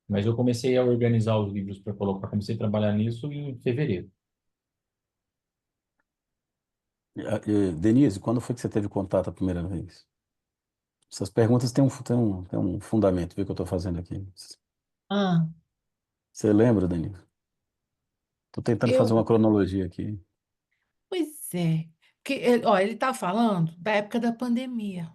B: Mas eu comecei a organizar os livros para colocar, comecei a trabalhar nisso em fevereiro.
J: Denise, quando foi que você teve contato a primeira vez? Essas perguntas têm um fundamento, viu, que eu estou fazendo aqui.
A: Ah,
J: Você lembra, Denise? Estou tentando fazer uma
A: eu,
J: cronologia aqui.
A: pois é. Ó, ele está falando da época da pandemia.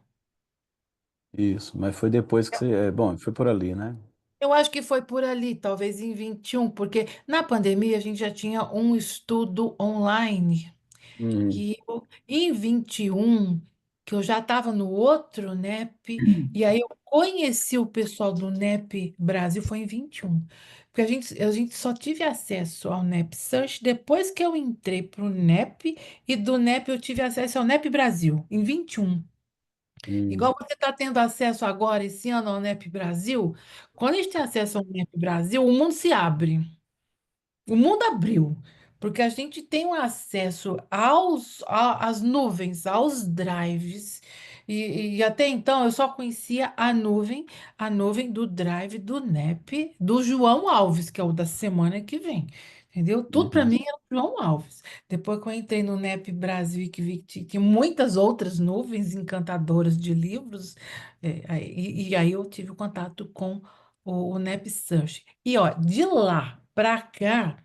J: Isso, mas foi depois que você. Bom, foi por ali, né?
A: Eu acho que foi por ali, talvez em 21, porque na pandemia a gente já tinha um estudo online.
J: Uhum.
A: Que eu, em 21 que eu já estava no outro NEP, e aí eu conheci o pessoal do NEP Brasil, foi em 21. Porque a gente só tive acesso ao NEP Search depois que eu entrei para o NEP, e do NEP eu tive acesso ao NEP Brasil, em 21.
J: Hum,
A: Igual você está tendo acesso agora, esse ano, ao NEP Brasil, quando a gente tem acesso ao NEP Brasil, o mundo se abre. O mundo abriu, porque a gente tem um acesso às nuvens, aos drives, e até então eu só conhecia a nuvem do drive do NEP do João Alves, que é o da semana que vem. Entendeu? Tudo para
J: uhum.
A: mim era o João Alves. Depois que eu entrei no NEP Brasil e que vi que tinha muitas outras nuvens encantadoras de livros, e aí eu tive contato com o NEP Search. E ó, de lá para cá,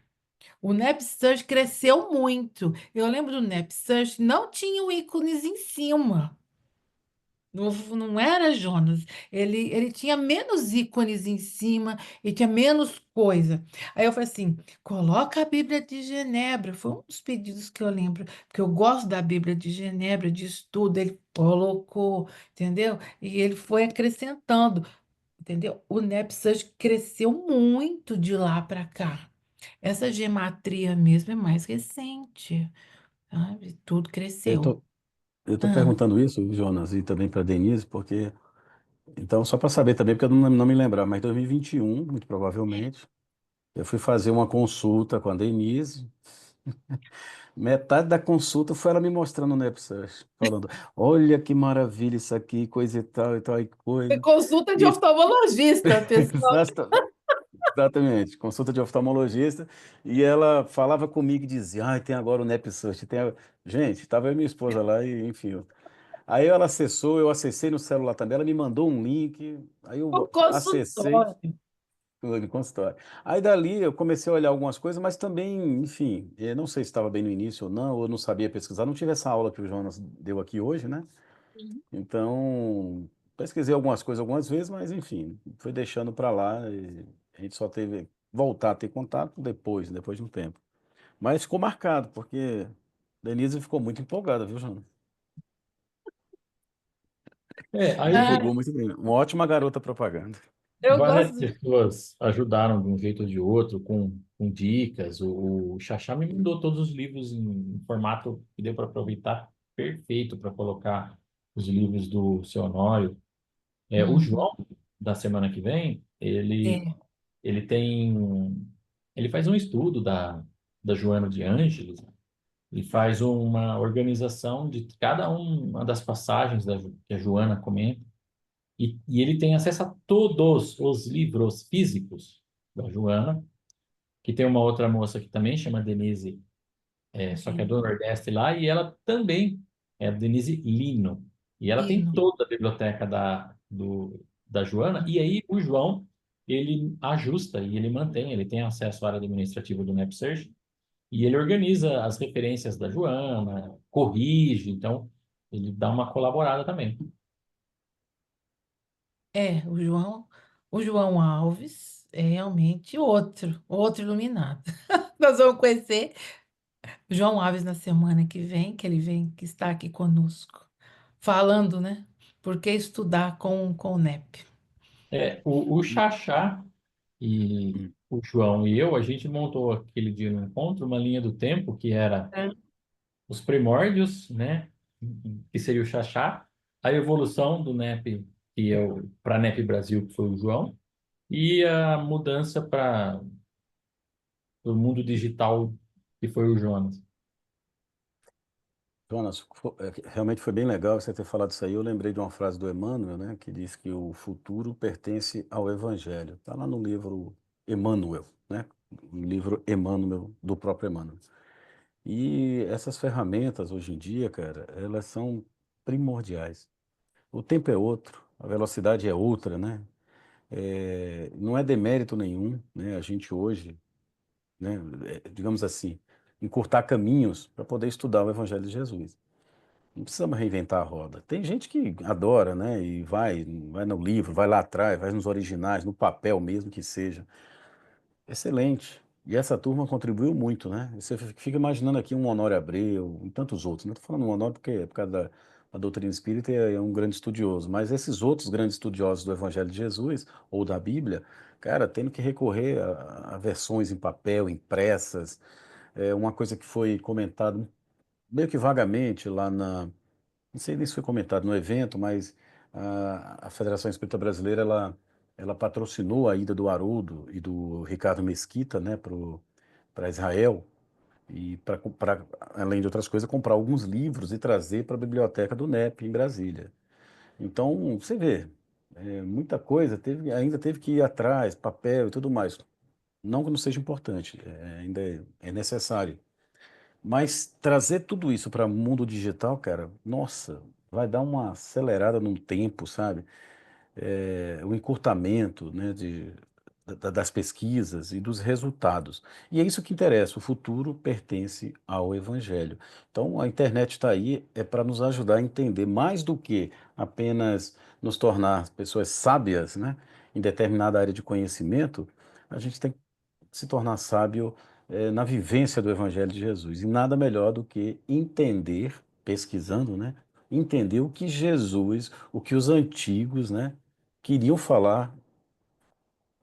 A: o NapSearch cresceu muito. Eu lembro do NapSearch, não tinha o ícones em cima. Não, não era, Jonas. Ele tinha menos ícones em cima e tinha menos coisa. Aí eu falei assim: coloca a Bíblia de Genebra. Foi um dos pedidos que eu lembro, porque eu gosto da Bíblia de Genebra, de estudo. Ele colocou, entendeu? E ele foi acrescentando, entendeu? O NapSearch cresceu muito de lá para cá. Essa gematria mesmo é mais recente, sabe? Tudo
J: Eu
A: cresceu.
J: tô, eu tô
A: Ah,
J: perguntando isso, Jonas, e também para Denise, porque, então, só para saber também, porque eu não me lembrar, mas 2021, muito provavelmente, eu fui fazer uma consulta com a Denise. Metade da consulta foi ela me mostrando o NapSearch, falando: olha que maravilha isso aqui, coisa e tal e
A: foi
J: coisa.
A: consulta de
J: E
A: oftalmologista, pessoal.
J: exatamente, consulta de oftalmologista, e ela falava comigo e dizia: ai, tem agora o NapSearch. Gente, estava eu e minha esposa lá, e enfim. Aí ela acessou, eu acessei no celular também, ela me mandou um link, aí
A: O
J: eu acessei.
A: consultório.
J: No consultório. Aí dali eu comecei a olhar algumas coisas, mas também, enfim, não sei se estava bem no início ou não, ou eu não sabia pesquisar, não tive essa aula que o Jonas deu aqui hoje, né? Então, pesquisei algumas coisas algumas vezes, mas enfim, fui deixando para lá e a gente só teve voltar a ter contato depois de um tempo. Mas ficou marcado, porque Denise ficou muito empolgada, viu, Jonas?
B: Aí
A: Ah,
J: Divulgou muito bem. Uma ótima garota propaganda.
A: eu
B: várias
A: gosto.
B: pessoas ajudaram de um jeito ou de outro, com dicas. O Xaxá me mandou todos os livros em formato que deu para aproveitar perfeito para colocar os livros do seu Honório. O
A: Uhum.
B: João, da semana que vem,
A: É,
B: ele tem, ele faz um estudo da Joana de Ângeles e faz uma organização de cada uma das passagens que a Joana comenta. E ele tem acesso a todos os livros físicos da Joana, que tem uma outra moça que também chama Denise, só que é do
A: entendi.
B: Nordeste lá, e ela também é a Denise Lino. E ela tem
A: Hino.
B: toda a biblioteca da Joana, e aí o João, ele ajusta e ele mantém, ele tem acesso à área administrativa do NapSearch, e ele organiza as referências da Joana, corrige, então ele dá uma colaborada também.
A: É, o João Alves é realmente outro iluminado. Nós vamos conhecer João Alves na semana que vem, que ele vem, que está aqui conosco, falando, né? Por que estudar com o NEP?
B: O Xaxá e o João e eu, a gente montou aquele dia no encontro uma linha do tempo que era
A: É.
B: os primórdios, né? Que seria o Xaxá, a evolução do NEP, que é para NEP Brasil, que foi o João, e a mudança para o mundo digital, que foi o Jonas.
J: Jonas, realmente foi bem legal você ter falado isso aí. Eu lembrei de uma frase do Emmanuel, né, que diz que o futuro pertence ao Evangelho. Está lá no livro Emmanuel, né? Um livro Emmanuel, do próprio Emmanuel. E essas ferramentas, hoje em dia, cara, elas são primordiais. O tempo é outro, a velocidade é outra, né? Não é demérito nenhum, né? A gente hoje, né, digamos assim, encurtar caminhos para poder estudar o Evangelho de Jesus. Não precisamos reinventar a roda. Tem gente que adora, né? E vai no livro, vai lá atrás, vai nos originais, no papel mesmo que seja. Excelente. E essa turma contribuiu muito, né? Você fica imaginando aqui um Honório Abreu e tantos outros. Não estou falando um Honório porque é por causa da doutrina espírita é um grande estudioso, mas esses outros grandes estudiosos do Evangelho de Jesus ou da Bíblia, cara, tendo que recorrer a versões em papel, impressas, uma coisa que foi comentada meio que vagamente lá não sei nem se foi comentado no evento, mas a Federação Espírita Brasileira, ela patrocinou a ida do Haroldo e do Ricardo Mesquita, né, para Israel, e para, além de outras coisas, comprar alguns livros e trazer para a biblioteca do NEP em Brasília. Então, você vê, muita coisa ainda teve que ir atrás, papel e tudo mais. Não que não seja importante, ainda é necessário. Mas trazer tudo isso para o mundo digital, cara, nossa, vai dar uma acelerada no tempo, sabe? O encurtamento, né, das pesquisas e dos resultados. E é isso que interessa, o futuro pertence ao Evangelho. Então, a internet está aí, para nos ajudar a entender mais do que apenas nos tornar pessoas sábias, né, em determinada área de conhecimento, a gente tem que se tornar sábio, na vivência do Evangelho de Jesus. E nada melhor do que entender, pesquisando, né, entender o que Jesus, o que os antigos, né, queriam falar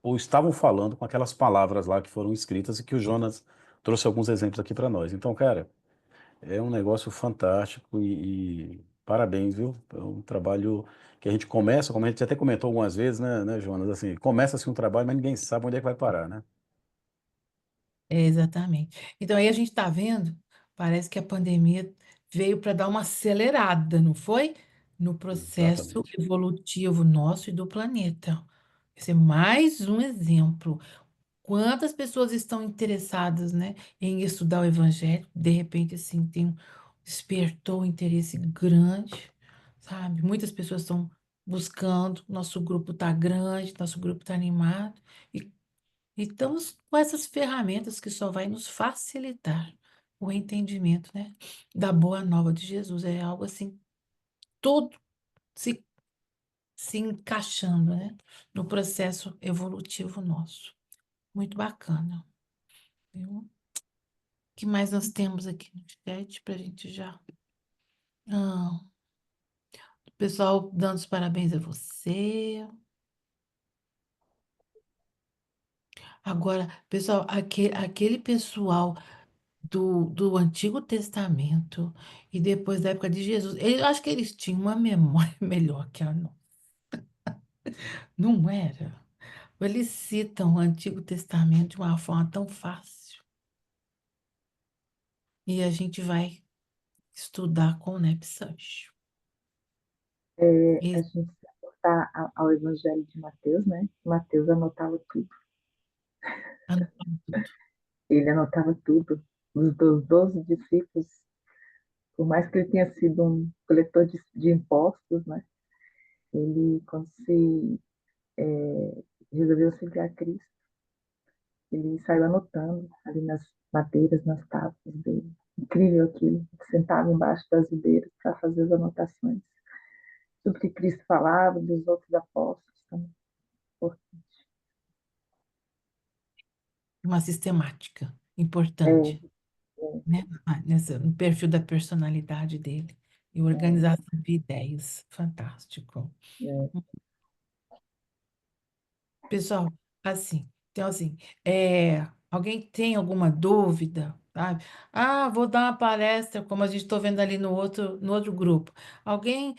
J: ou estavam falando com aquelas palavras lá que foram escritas e que o Jonas trouxe alguns exemplos aqui para nós. Então, cara, é um negócio fantástico e parabéns, viu? É um trabalho que a gente começa, como a gente até comentou algumas vezes, né, Jonas? Assim, começa-se um trabalho, mas ninguém sabe onde é que vai parar, né?
A: Exatamente. Então aí a gente está vendo, parece que a pandemia veio para dar uma acelerada, não foi? No processo
J: Exatamente.
A: evolutivo nosso e do planeta. Esse é mais um exemplo. Quantas pessoas estão interessadas, né, em estudar o Evangelho? De repente, assim, despertou um interesse grande, sabe? Muitas pessoas estão buscando, nosso grupo está grande, nosso grupo está animado. E estamos com essas ferramentas que só vai nos facilitar o entendimento, né, da boa nova de Jesus. É algo assim, tudo se, se encaixando, né, no processo evolutivo nosso. Muito bacana, viu? O que mais nós temos aqui no chat para a gente já. Ah, o pessoal dando os parabéns a você. Agora, pessoal, aquele pessoal do Antigo Testamento e depois da época de Jesus. Eu acho que eles tinham uma memória melhor que a nossa, não era? Eles citam o Antigo Testamento de uma forma tão fácil. E a gente vai estudar com o NEPSUS.
E: A
A: E
E: gente se aportar ao Evangelho de Mateus, né? Mateus anotava tudo.
A: anotando tudo.
E: Ele anotava tudo. Dos 12 discípulos, por mais que ele tenha sido um coletor de impostos, né? Ele, quando se resolveu seguir a Cristo, ele saiu anotando ali nas madeiras, nas tábuas dele. Incrível aquilo. Ele sentava embaixo das videiras para fazer as anotações. Tudo que Cristo falava, dos outros apóstolos também.
A: Uma sistemática
E: É,
A: importante, né? No perfil da personalidade dele. E organização de ideias. Fantástico.
E: é.
A: Pessoal, assim, então assim, alguém tem alguma dúvida, sabe? Ah, vou dar uma palestra, como a gente está vendo ali no outro grupo. Alguém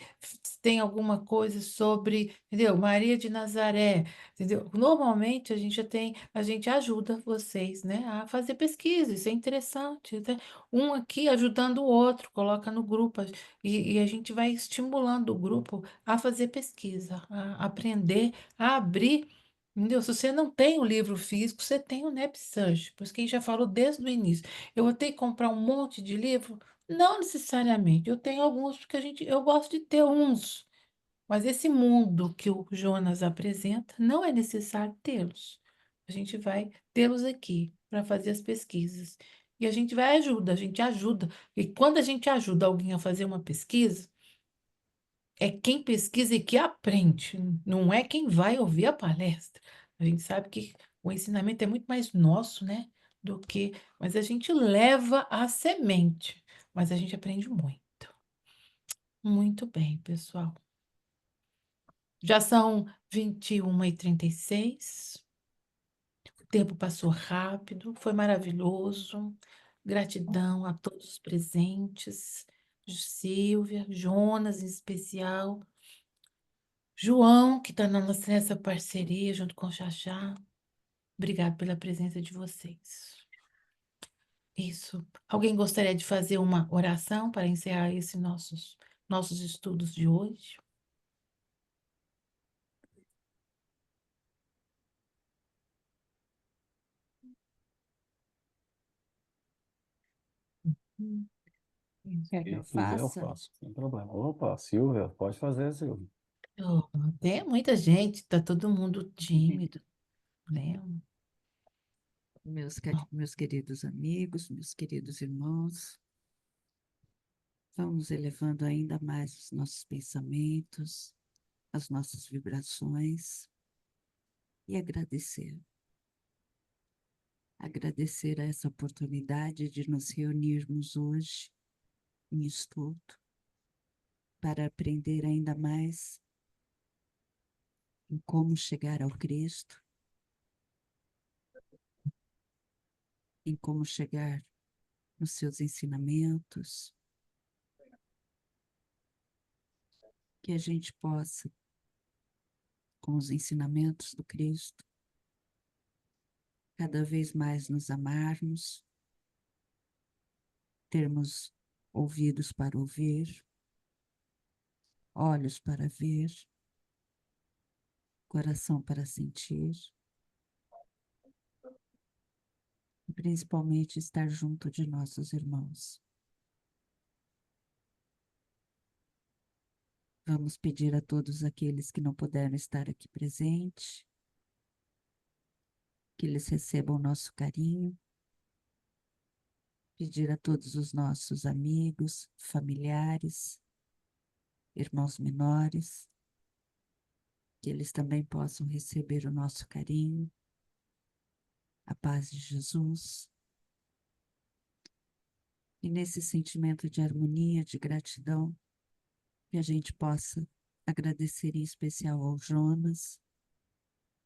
A: tem alguma coisa sobre, entendeu? Maria de Nazaré, entendeu? Normalmente a gente ajuda vocês, né, a fazer pesquisa, isso é interessante, né? Um aqui ajudando o outro, coloca no grupo, e a gente vai estimulando o grupo a fazer pesquisa, a aprender, a abrir. Entendeu? Se você não tem o livro físico, você tem o NEPSUS, pois quem já falou desde o início. Eu vou ter que comprar um monte de livro? Não necessariamente. Eu tenho alguns porque eu gosto de ter uns. Mas esse mundo que o Jonas apresenta, não é necessário tê-los. A gente vai tê-los aqui para fazer as pesquisas. E a gente ajuda. E quando a gente ajuda alguém a fazer uma pesquisa, é quem pesquisa e que aprende, não é quem vai ouvir a palestra. A gente sabe que o ensinamento é muito mais nosso, né, mas a gente leva a semente, mas a gente aprende muito. Muito bem, pessoal. Já são 21h36. O tempo passou rápido, foi maravilhoso. Gratidão a todos os presentes. Silvia, Jonas em especial, João, que está nessa parceria junto com o Xaxá. Obrigado pela presença de vocês. Isso. Alguém gostaria de fazer uma oração para encerrar esses nossos estudos de hoje?
C: Quer que eu
J: Se quiser, eu
C: faça?
J: faço, sem problema. Opa, Silvia, pode fazer, Silvia.
A: Oh, tem muita gente, tá todo mundo tímido, né?
C: Meus queridos amigos, meus queridos irmãos, vamos elevando ainda mais os nossos pensamentos, as nossas vibrações e agradecer. Agradecer a essa oportunidade de nos reunirmos hoje em estudo para aprender ainda mais em como chegar ao Cristo, em como chegar nos seus ensinamentos, que a gente possa, com os ensinamentos do Cristo, cada vez mais nos amarmos, termos ouvidos para ouvir, olhos para ver, coração para sentir, e principalmente estar junto de nossos irmãos. Vamos pedir a todos aqueles que não puderam estar aqui presentes, que eles recebam o nosso carinho, pedir a todos os nossos amigos, familiares, irmãos menores, que eles também possam receber o nosso carinho, a paz de Jesus. E nesse sentimento de harmonia, de gratidão, que a gente possa agradecer em especial ao Jonas,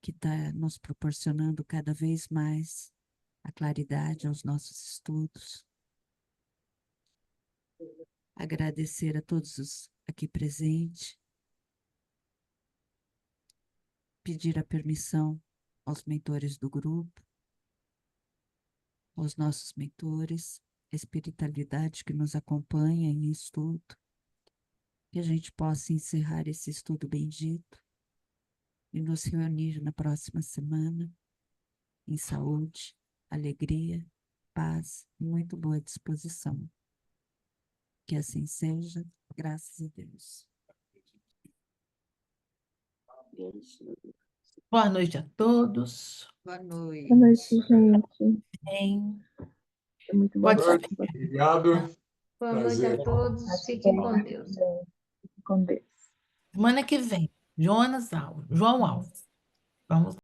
C: que está nos proporcionando cada vez mais a claridade aos nossos estudos. Agradecer a todos os aqui presentes, pedir a permissão aos mentores do grupo, aos nossos mentores, a espiritualidade que nos acompanha em estudo, que a gente possa encerrar esse estudo bendito e nos reunir na próxima semana em saúde, alegria, paz e muito boa disposição. Que assim seja, graças a Deus.
A: Boa noite a todos.
C: Boa noite.
E: Boa noite, gente.
A: Bem,
E: Foi muito bom.
A: pode ficar.
I: Obrigado.
H: Boa noite a
I: Prazer.
H: todos. Fiquem com Deus.
E: Com Deus.
A: Semana que vem, João Alves. Vamos